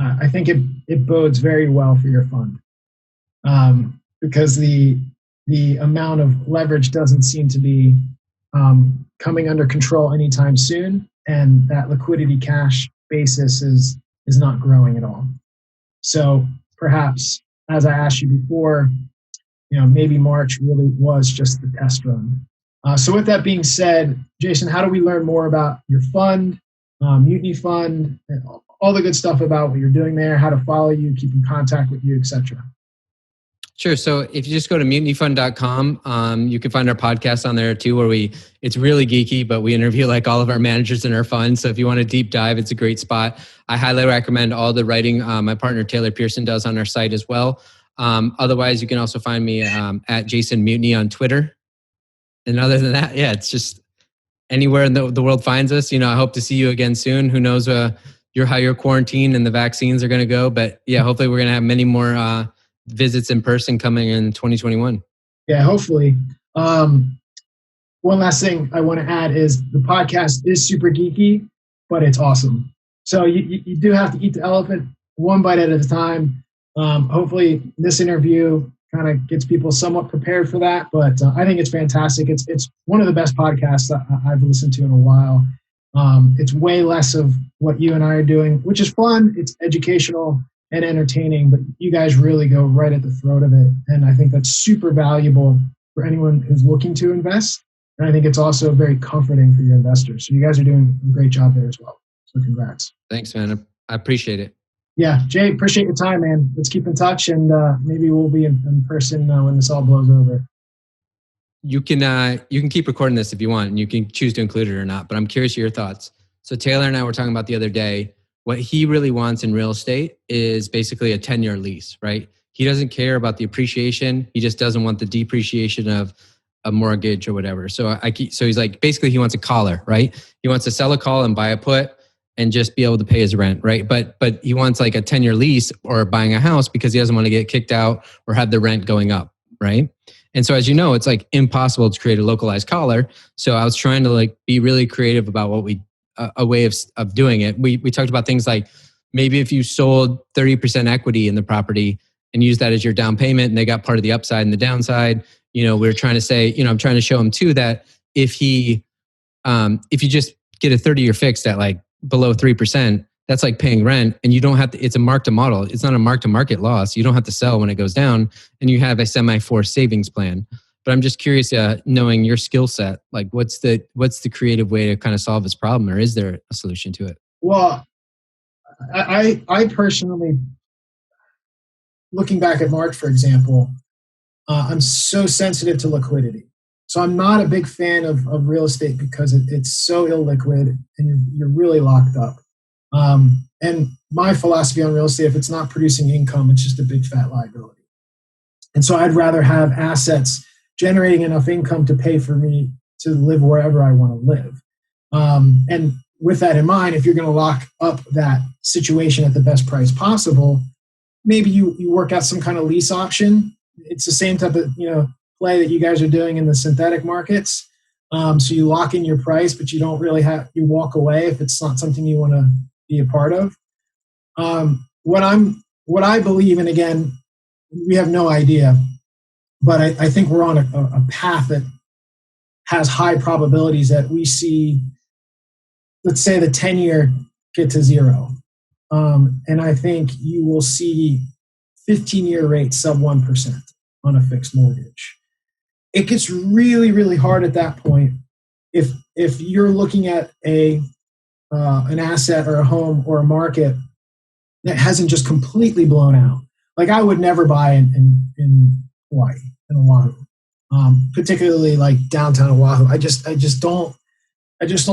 I think it bodes very well for your fund, because the amount of leverage doesn't seem to be coming under control anytime soon, and that liquidity cash basis is not growing at all. So perhaps, as I asked you before, maybe March really was just the test run. So with that being said, Jason, how do we learn more about your fund, Mutiny Fund, all the good stuff about what you're doing there, how to follow you, keep in contact with you, etc.? Sure. So if you just go to mutinyfund.com, you can find our podcast on there too, where it's really geeky, but we interview like all of our managers in our fund. So if you want to deep dive, it's a great spot. I highly recommend all the writing my partner Taylor Pearson does on our site as well. Otherwise, you can also find me at Jason Mutiny on Twitter. And other than that, yeah, it's just anywhere in the world finds us. I hope to see you again soon. Who knows how your quarantine and the vaccines are going to go. But yeah, hopefully we're going to have many more visits in person coming in 2021. Yeah, hopefully. One last thing I want to add is the podcast is super geeky, but it's awesome. So you do have to eat the elephant one bite at a time. Hopefully this interview kind of gets people somewhat prepared for that, but I think it's fantastic. It's one of the best podcasts that I've listened to in a while. It's way less of what you and I are doing, which is fun. It's educational and entertaining, but you guys really go right at the throat of it. And I think that's super valuable for anyone who's looking to invest. And I think it's also very comforting for your investors. So you guys are doing a great job there as well. So congrats. Thanks, man. I appreciate it. Yeah, Jay, appreciate your time, man. Let's keep in touch, and maybe we'll be in person when this all blows over. You can keep recording this if you want, and you can choose to include it or not. But I'm curious your thoughts. So Taylor and I were talking about the other day. What he really wants in real estate is basically a 10-year lease, right? He doesn't care about the appreciation. He just doesn't want the depreciation of a mortgage or whatever. So he's like, basically he wants a collar, right? He wants to sell a call and buy a put and just be able to pay his rent, right? But he wants like a 10-year lease or buying a house because he doesn't want to get kicked out or have the rent going up, right? And so as you know, it's like impossible to create a localized collar. So I was trying to like be really creative about a way of doing it. We talked about things like maybe if you sold 30% equity in the property and use that as your down payment and they got part of the upside and the downside, we're trying to say, I'm trying to show him too that if you just get a 30-year fixed at like below 3%, that's like paying rent and you don't have to, it's a mark to model. It's not a mark to market loss. You don't have to sell when it goes down and you have a semi-forced savings plan. But I'm just curious, knowing your skill set, like what's the creative way to kind of solve this problem, or is there a solution to it? Well, I personally, looking back at March, for example, I'm so sensitive to liquidity. So I'm not a big fan of real estate because it's so illiquid and you're really locked up. And my philosophy on real estate, if it's not producing income, it's just a big fat liability. And so I'd rather have assets generating enough income to pay for me to live wherever I want to live. And with that in mind, if you're going to lock up that situation at the best price possible, maybe you work out some kind of lease option. It's the same type of play that you guys are doing in the synthetic markets. So you lock in your price, but you don't really you walk away if it's not something you want to be a part of. What I believe, and again, we have no idea, but I think we're on a path that has high probabilities that we see, let's say the 10-year get to zero. And I think you will see 15-year rates sub 1% on a fixed mortgage. It gets really, really hard at that point if you're looking at an asset or a home or a market that hasn't just completely blown out. Like I would never buy in Hawaii, in Oahu, particularly like downtown Oahu. I just don't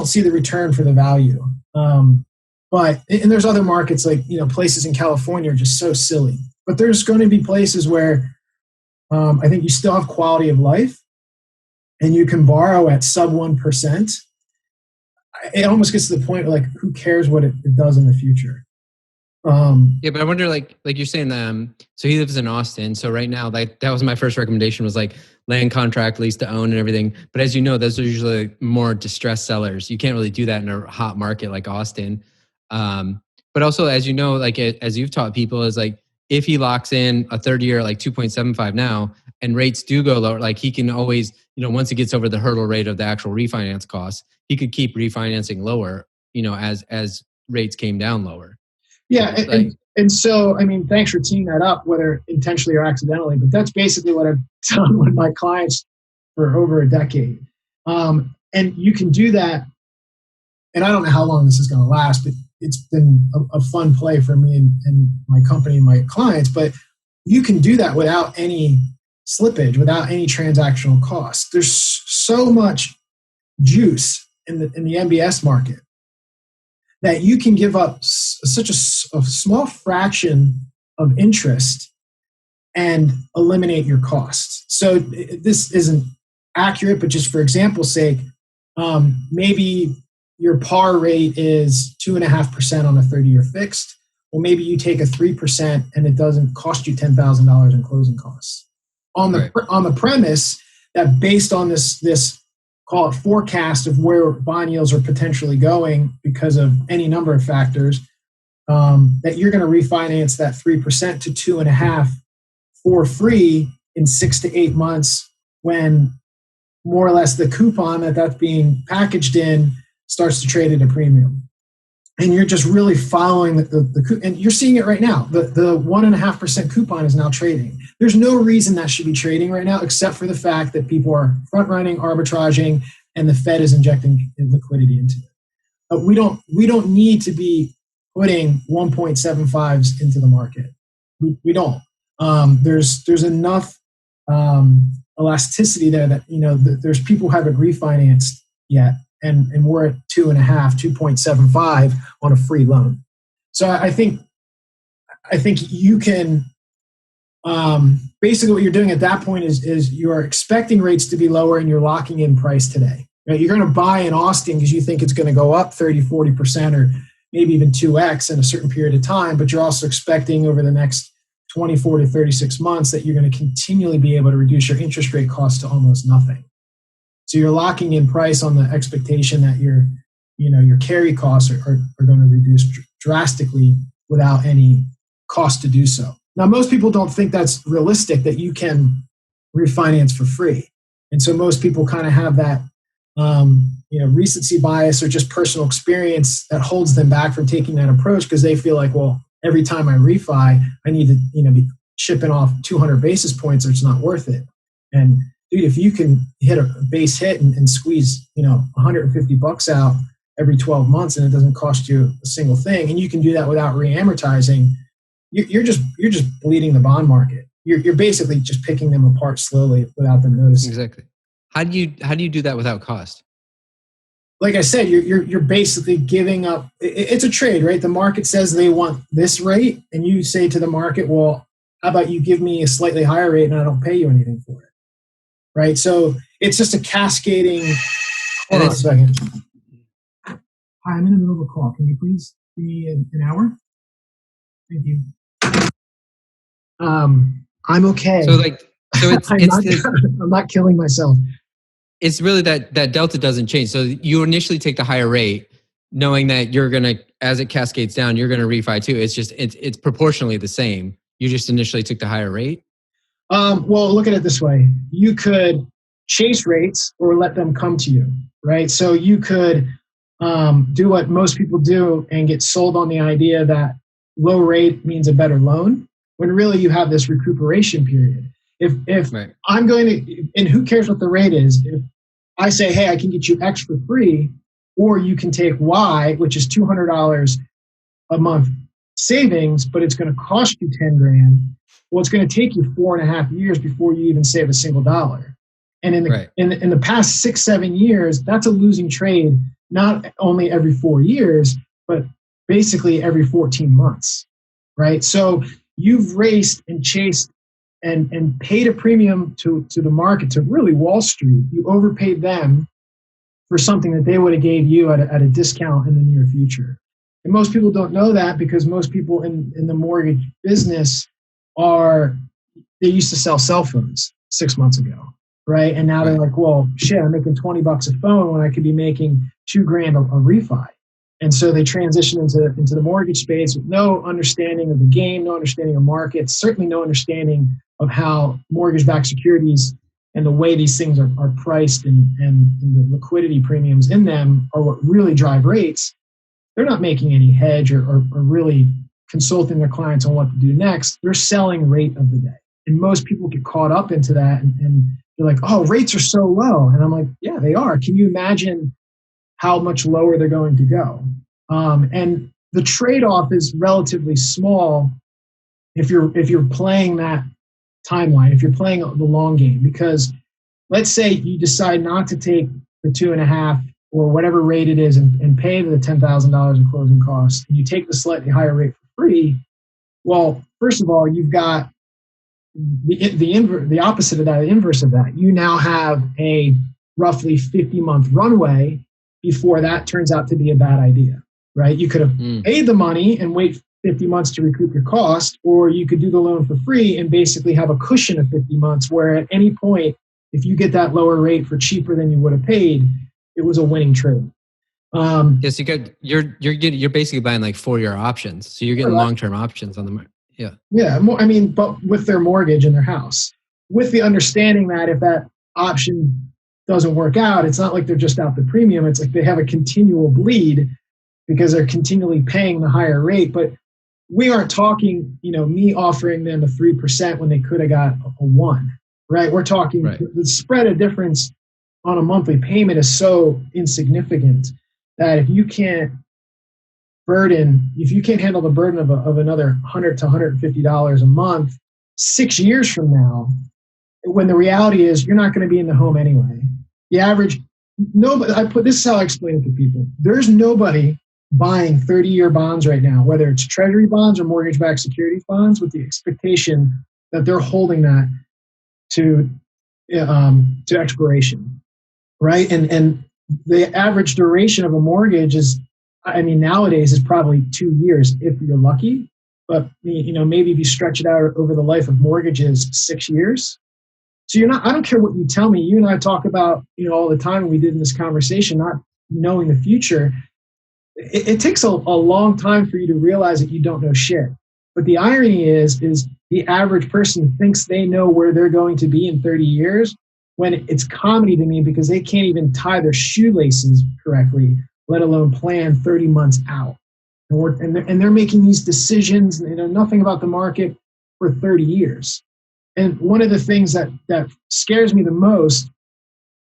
see the return for the value. But there's other markets like places in California are just so silly. But there's going to be places where I think you still have quality of life, and you can borrow at sub 1%. It almost gets to the point like, who cares what it does in the future? Yeah, but I wonder, like you're saying, so he lives in Austin. So right now, that was my first recommendation, was like land contract, lease to own, and everything. But as you know, those are usually more distressed sellers. You can't really do that in a hot market like Austin. But also, as you know, like as you've taught people, is like if he locks in a 30-year like 2.75 now, and rates do go lower, like he can always, once he gets over the hurdle rate of the actual refinance costs, he could keep refinancing lower, as rates came down lower. Yeah, and so, I mean, thanks for teeing that up, whether intentionally or accidentally, but that's basically what I've done with my clients for over a decade. And you can do that, and I don't know how long this is going to last, but it's been a fun play for me and my company and my clients. But you can do that without any slippage, without any transactional cost. There's so much juice in the MBS market that you can give up such a small fraction of interest and eliminate your costs. So this isn't accurate, but just for example's sake, maybe your par rate is 2.5% on a 30-year fixed. Well, maybe you take a 3% and it doesn't cost you $10,000 in closing costs. On the premise that based on this call it forecast of where bond yields are potentially going because of any number of factors, that you're going to refinance that 3% to 2.5% for free in 6 to 8 months, when more or less the coupon that's being packaged in starts to trade at a premium. And you're just really following the and you're seeing it right now. The 1.5% coupon is now trading. There's no reason that should be trading right now, except for the fact that people are front running, arbitraging, and the Fed is injecting liquidity into it. But we don't need to be putting 1.75s into the market. We don't. There's enough elasticity there that there's people who haven't refinanced yet. And we're at 2.75 on a free loan. So I think you can basically what you're doing at that point is you are expecting rates to be lower and you're locking in price today. Right? You're going to buy in Austin because you think it's going to go up 30, 40% or maybe even 2x in a certain period of time, but you're also expecting over the next 24 to 36 months that you're going to continually be able to reduce your interest rate cost to almost nothing. So you're locking in price on the expectation that your carry costs are going to reduce drastically without any cost to do so. Now, most people don't think that's realistic, that you can refinance for free. And so most people kind of have that recency bias or just personal experience that holds them back from taking that approach, because they feel like, well, every time I refi, I need to be shipping off 200 basis points or it's not worth it. And dude, if you can hit a base hit and squeeze, $150 out every 12 months and it doesn't cost you a single thing, and you can do that without re-amortizing, you're just bleeding the bond market. You're basically just picking them apart slowly without them noticing. Exactly. How do you do that without cost? Like I said, you're basically giving up. It's a trade, right? The market says they want this rate, and you say to the market, well, how about you give me a slightly higher rate and I don't pay you anything for it? Right, so it's just a cascading. Hold on a second. Hi, I'm in the middle of a call. Can you please give me an hour? Thank you. I'm okay. So I'm not killing myself. It's really that delta doesn't change. So you initially take the higher rate, knowing that you're gonna, as it cascades down, you're gonna refi too. It's just it's proportionally the same. You just initially took the higher rate. Well, look at it this way. You could chase rates or let them come to you, right? So you could do what most people do and get sold on the idea that low rate means a better loan, when really you have this recuperation period. If right. I'm going to, and who cares what the rate is, if I say, hey, I can get you X for free, or you can take Y, which is $200 a month savings, but it's going to cost you $10,000. Well, it's going to take you 4.5 years before you even save a single dollar. And in the past 6-7 years, that's a losing trade, not only every 4 years, but basically every 14 months, right? So you've raced and chased and paid a premium to the market, to really Wall Street. You overpaid them for something that they would have gave you at a discount in the near future. And most people don't know that, because most people in the mortgage business they used to sell cell phones 6 months ago, right? And now they're like, well, shit, I'm making $20 a phone when I could be making $2,000 a refi. And so they transition into the mortgage space with no understanding of the game, no understanding of markets, certainly no understanding of how mortgage-backed securities and the way these things are priced and the liquidity premiums in them are what really drive rates. They're not making any hedge or really consulting their clients on what to do next. They're selling rate of the day. And most people get caught up into that and they're like, oh, rates are so low. And I'm like, yeah, they are. Can you imagine how much lower they're going to go? And the trade-off is relatively small if you're playing that timeline, if you're playing the long game. Because let's say you decide not to take the 2.5 or whatever rate it is and pay the $10,000 in closing costs, and you take the slightly higher rate for free. Well, first of all, you've got the opposite of that, the inverse of that. You now have a roughly 50-month runway before that turns out to be a bad idea, right? You could have paid the money and wait 50 months to recoup your cost, or you could do the loan for free and basically have a cushion of 50 months where at any point, if you get that lower rate for cheaper than you would have paid, it was a winning trade. Yes, you're basically buying like 4-year options, so you're getting long-term options on the market. Yeah. Yeah. I mean, but with their mortgage and their house, with the understanding that if that option doesn't work out, it's not like they're just out the premium. It's like they have a continual bleed because they're continually paying the higher rate. But we aren't talking, me offering them a 3% when they could have got a 1, right? We're talking the spread of difference on a monthly payment is so insignificant that if you can't handle the burden of another $100 to $150 a month 6 years from now, when the reality is you're not going to be in the home anyway. The average, this is how I explain it to people. There's nobody buying 30-year bonds right now, whether it's treasury bonds or mortgage-backed securities bonds, with the expectation that they're holding that to expiration, right? And the average duration of a mortgage nowadays is probably 2 years if you're lucky. But maybe if you stretch it out over the life of mortgages, 6 years. So I don't care what you tell me. You and I talk about, all the time, we did in this conversation, not knowing the future. It takes a long time for you to realize that you don't know shit. But the irony is the average person thinks they know where they're going to be in 30 years when it's comedy to me because they can't even tie their shoelaces correctly, let alone plan 30 months out. And they're making these decisions, and they know nothing about the market for 30 years. And one of the things that scares me the most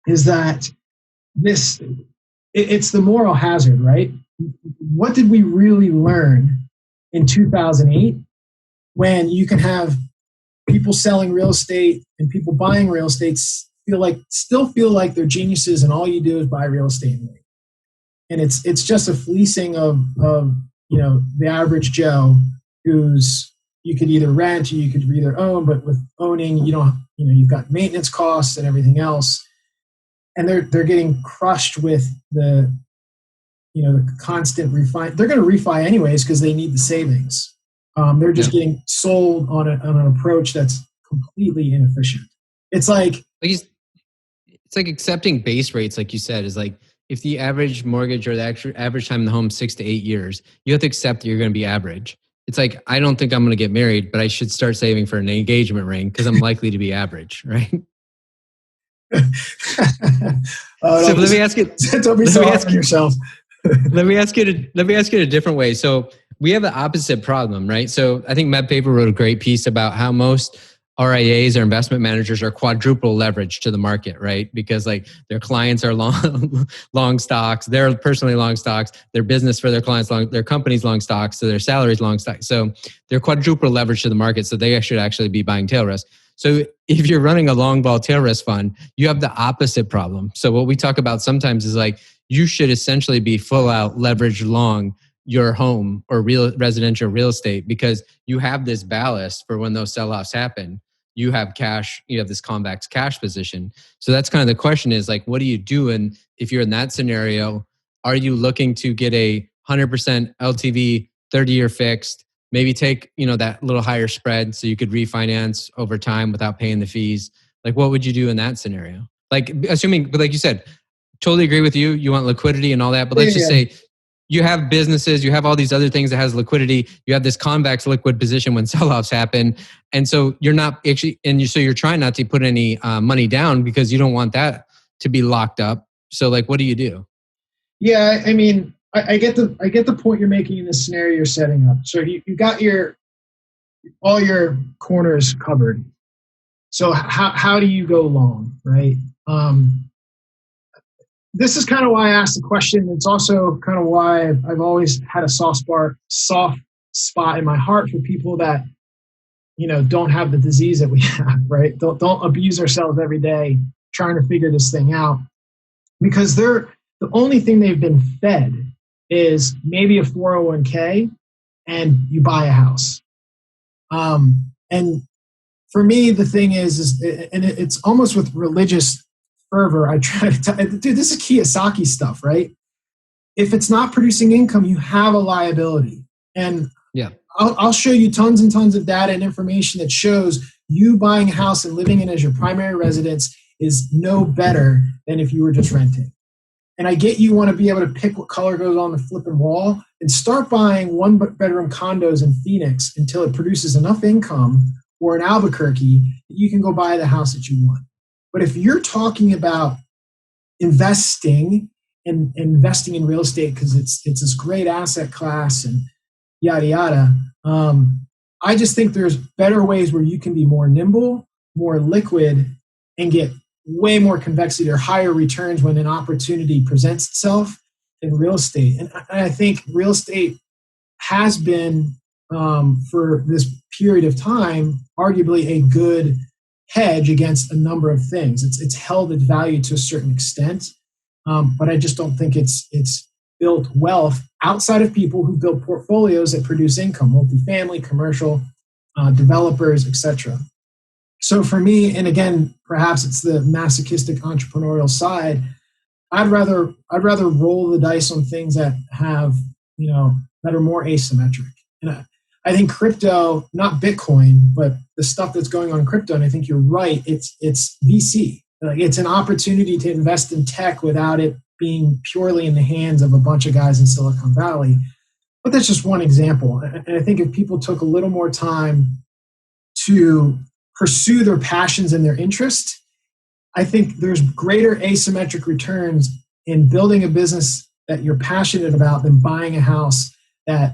is that it's the moral hazard, right? What did we really learn in 2008 when you can have people selling real estate and people buying real estate still feel like they're geniuses, and all you do is buy real estate? And it's just a fleecing of the average Joe who's, you could either rent or you could either own, but with owning, you've got maintenance costs and everything else. And they're getting crushed with the constant refi. They're going to refi anyways because they need the savings. They're just getting sold on an approach that's completely inefficient. It's like accepting base rates, like you said, is like, if the average mortgage or the average time in the home is 6 to 8 years, you have to accept that you're going to be average. It's like, I don't think I'm going to get married, but I should start saving for an engagement ring because I'm likely to be average, right? So let me ask you. Don't be so hard on yourself. Let me ask you it a different way. So we have the opposite problem, right? So I think Matt Paper wrote a great piece about how most RIAs or investment managers are quadruple leveraged to the market, right? Because like their clients are long stocks, they're personally long stocks, their business for their clients long, their company's long stocks, so their salaries long stocks. So they're quadruple leveraged to the market, so they should actually be buying tail risk. So if you're running a long vol tail risk fund, you have the opposite problem. So what we talk about sometimes is like, you should essentially be full out leveraged long your home or residential real estate, because you have this ballast for when those sell-offs happen. You have cash, you have this convex cash position. So that's kind of the question is like, what do you do? And if you're in that scenario, are you looking to get a 100% LTV, 30-year fixed, maybe take, that little higher spread so you could refinance over time without paying the fees? Like, what would you do in that scenario? Like, assuming, but like you said, totally agree with you. You want liquidity and all that, but let's just say you have businesses, you have all these other things that has liquidity. You have this convex liquid position when sell-offs happen. And so you're not actually, so you're trying not to put any money down because you don't want that to be locked up. So like, what do you do? Yeah, I mean, I get the point you're making in this scenario you're setting up. So you got all your corners covered. So how do you go long, right? This is kind of why I asked the question. It's also kind of why I've always had a soft spot in my heart for people that don't have the disease that we have, right? Don't abuse ourselves every day trying to figure this thing out, because the only thing they've been fed is maybe a 401k and you buy a house. And for me, the thing is and it's almost with religious fervor. I try to tell, dude, this is Kiyosaki stuff, right? If it's not producing income, you have a liability. And yeah, I'll show you tons and tons of data and information that shows you buying a house and living in as your primary residence is no better than if you were just renting. And I get you want to be able to pick what color goes on the flipping wall and start buying 1-bedroom condos in Phoenix until it produces enough income, or in Albuquerque that you can go buy the house that you want. But if you're talking about investing and investing in real estate because it's this great asset class and yada yada, I just think there's better ways where you can be more nimble, more liquid, and get way more convexity or higher returns when an opportunity presents itself in real estate. And I think real estate has been, for this period of time, arguably a good hedge against a number of things. It's held its value to a certain extent, but I just don't think it's built wealth outside of people who build portfolios that produce income, multifamily, commercial, developers, etc. So for me, and again, perhaps it's the masochistic entrepreneurial side, I'd rather roll the dice on things that have, that are more asymmetric. And I think crypto, not Bitcoin, but the stuff that's going on in crypto, and I think you're right, it's VC. Like, it's an opportunity to invest in tech without it being purely in the hands of a bunch of guys in Silicon Valley. But that's just one example. And I think if people took a little more time to pursue their passions and their interest, I think there's greater asymmetric returns in building a business that you're passionate about than buying a house that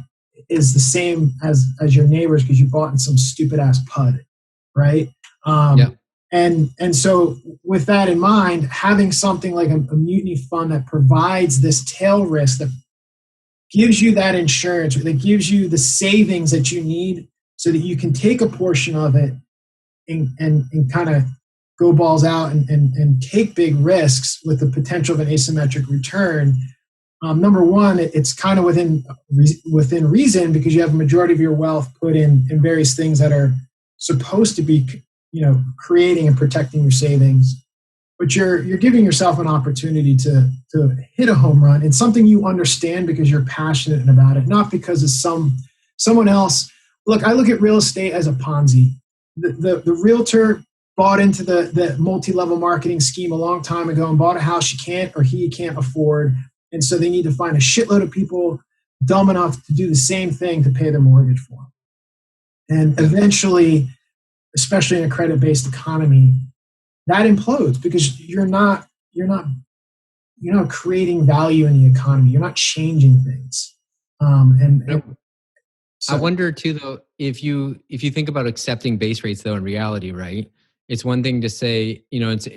is the same as your neighbors because you bought in some stupid ass PUD, right? Yeah. And so with that in mind, having something like a mutiny fund that provides this tail risk, that gives you that insurance, that gives you the savings that you need so that you can take a portion of it and kind of go balls out and take big risks with the potential of an asymmetric return. Number one, it's kind of within reason because you have a majority of your wealth put in various things that are supposed to be, creating and protecting your savings. But you're giving yourself an opportunity to hit a home run. It's something you understand because you're passionate about it, not because it's someone else. Look, I look at real estate as a Ponzi. The realtor bought into the multi-level marketing scheme a long time ago and bought a house he can't afford. And so they need to find a shitload of people dumb enough to do the same thing to pay their mortgage for them. And eventually, especially in a credit-based economy, that implodes because you're not creating value in the economy. You're not changing things. I wonder too, though, if you think about accepting base rates, though, in reality, right? It's one thing to say,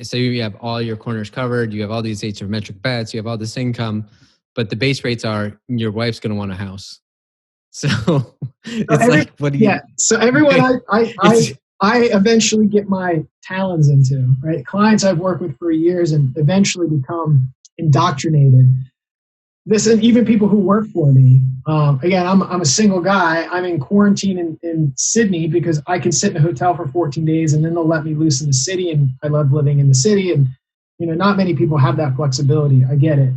say you have all your corners covered, you have all these asymmetric bets, you have all this income, but the base rates are your wife's going to want a house. So what do you? Yeah. So everyone I eventually get my talons into, right? Clients I've worked with for years and eventually become indoctrinated. This, and even people who work for me. Again, I'm a single guy. I'm in quarantine in Sydney because I can sit in a hotel for 14 days and then they'll let me loose in the city. And I love living in the city. And not many people have that flexibility. I get it.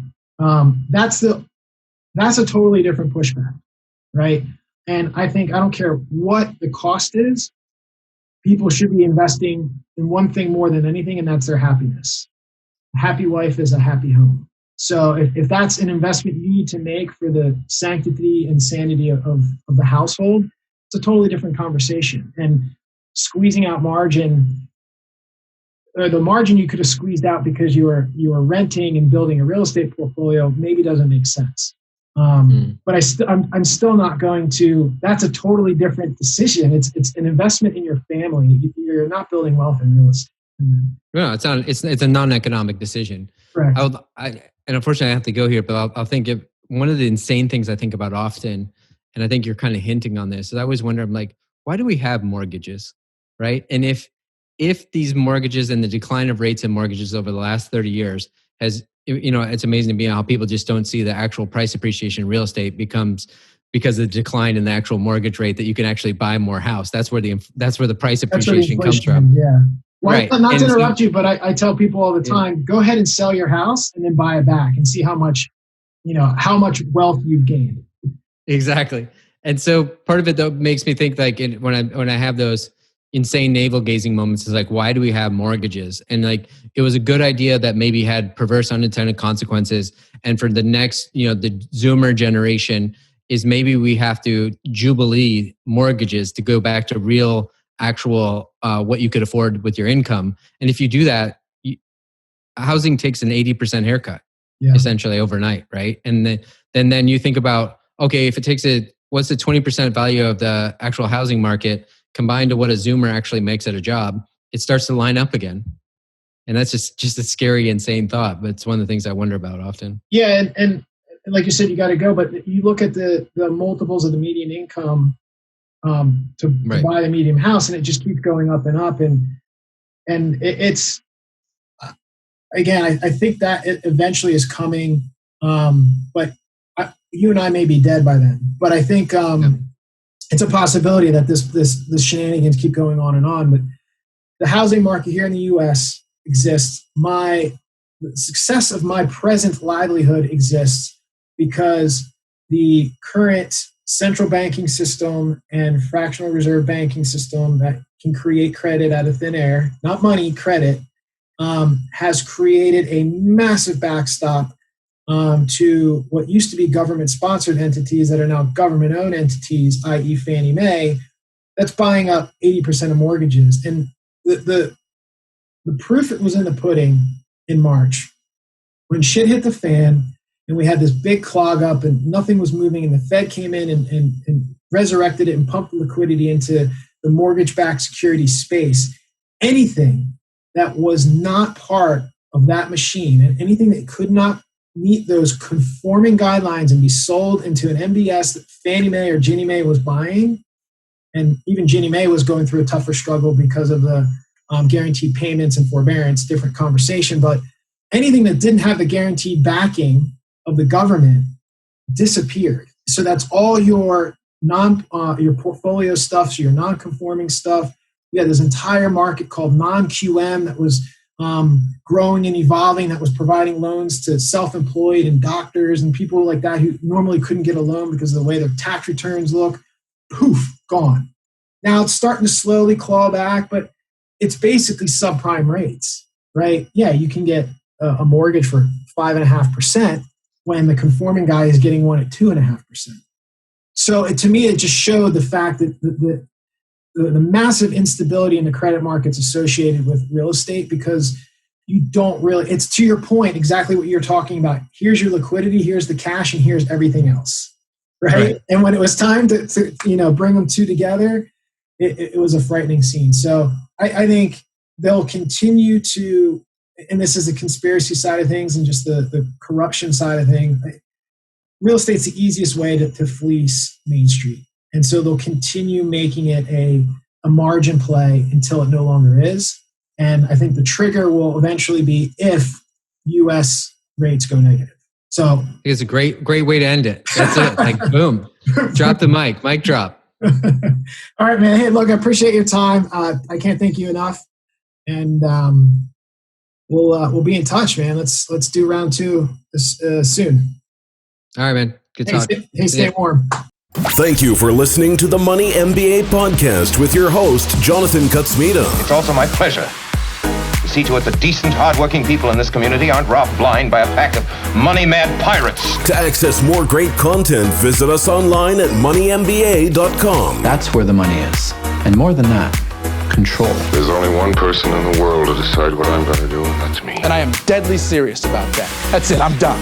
That's a totally different pushback, right? And I think I don't care what the cost is. People should be investing in one thing more than anything, and that's their happiness. A happy wife is a happy home. So if that's an investment you need to make for the sanctity and sanity of the household, it's a totally different conversation. And squeezing out margin, or the margin you could have squeezed out because you were renting and building a real estate portfolio, maybe doesn't make sense. But I'm still not going to. That's a totally different decision. It's an investment in your family. You're not building wealth in real estate. No, it's not. It's a non-economic decision. Correct. And unfortunately, I have to go here, but I'll think of one of the insane things I think about often, and I think you're kind of hinting on this. Is I always wonder, I'm like, why do we have mortgages, right? And if these mortgages and the decline of rates and mortgages over the last 30 years has, it's amazing to me how people just don't see the actual price appreciation in real estate becomes because of the decline in the actual mortgage rate that you can actually buy more house. That's where the price appreciation comes from. Yeah. Well, right. Not to interrupt you, but I tell people all the time, go ahead and sell your house and then buy it back and see how much wealth you've gained. Exactly. And so part of it though makes me think like when I have those insane navel gazing moments is like, why do we have mortgages? And like, it was a good idea that maybe had perverse unintended consequences. And for the next, the Zoomer generation is maybe we have to jubilee mortgages to go back to real, actual, what you could afford with your income. And if you do that, housing takes an 80% haircut essentially overnight, right? And then you think about, okay, if it takes what's the 20% value of the actual housing market combined to what a Zoomer actually makes at a job, it starts to line up again. And that's just a scary, insane thought, but it's one of the things I wonder about often. Yeah, and like you said, you got to go, but you look at the multiples of the median income to buy the medium house, and it just keeps going up and up. And it's, again, I think that it eventually is coming, but you and I may be dead by then. But I think it's a possibility that this shenanigans keep going on and on. But the housing market here in the U.S. exists. The success of my present livelihood exists because the current central banking system and fractional reserve banking system that can create credit out of thin air, not money, credit, has created a massive backstop to what used to be government-sponsored entities that are now government-owned entities, i.e. Fannie Mae, that's buying up 80% of mortgages. And the proof was in the pudding in March. When shit hit the fan and we had this big clog up and nothing was moving and the Fed came in and resurrected it and pumped liquidity into the mortgage-backed security space, anything that was not part of that machine and anything that could not meet those conforming guidelines and be sold into an MBS that Fannie Mae or Ginnie Mae was buying, and even Ginnie Mae was going through a tougher struggle because of the guaranteed payments and forbearance, different conversation, but anything that didn't have the guaranteed backing of the government disappeared. So that's all your your portfolio stuff, so your non-conforming stuff. You had this entire market called non-QM that was growing and evolving, that was providing loans to self-employed and doctors and people like that who normally couldn't get a loan because of the way their tax returns look. Poof, gone. Now it's starting to slowly claw back, but it's basically subprime rates, right? Yeah, you can get a mortgage for 5.5% when the conforming guy is getting one at 2.5%. So to me, it just showed the fact that the massive instability in the credit markets associated with real estate, because you don't really, it's to your point, exactly what you're talking about. Here's your liquidity, here's the cash, and here's everything else, right? And when it was time to bring them two together, it was a frightening scene. So I think they'll continue to, and this is the conspiracy side of things and just the corruption side of things. Real estate's the easiest way to fleece Main Street. And so they'll continue making it a margin play until it no longer is. And I think the trigger will eventually be if U.S. rates go negative. So it's a great way to end it. That's it. Like, boom. Drop the mic drop. All right, man. Hey, look, I appreciate your time. I can't thank you enough. And we'll be in touch, man. Let's do round two soon. All right, man. Good talk. Stay warm. Thank you for listening to the Money MBA Podcast with your host, Jonathan Kutsmeda. It's also my pleasure to see to it that decent, hardworking people in this community aren't robbed blind by a pack of money-mad pirates. To access more great content, visit us online at moneymba.com. That's where the money is. And more than that, control. There's only one person in the world to decide what I'm going to do, and that's me. And I am deadly serious about that. That's it, I'm done.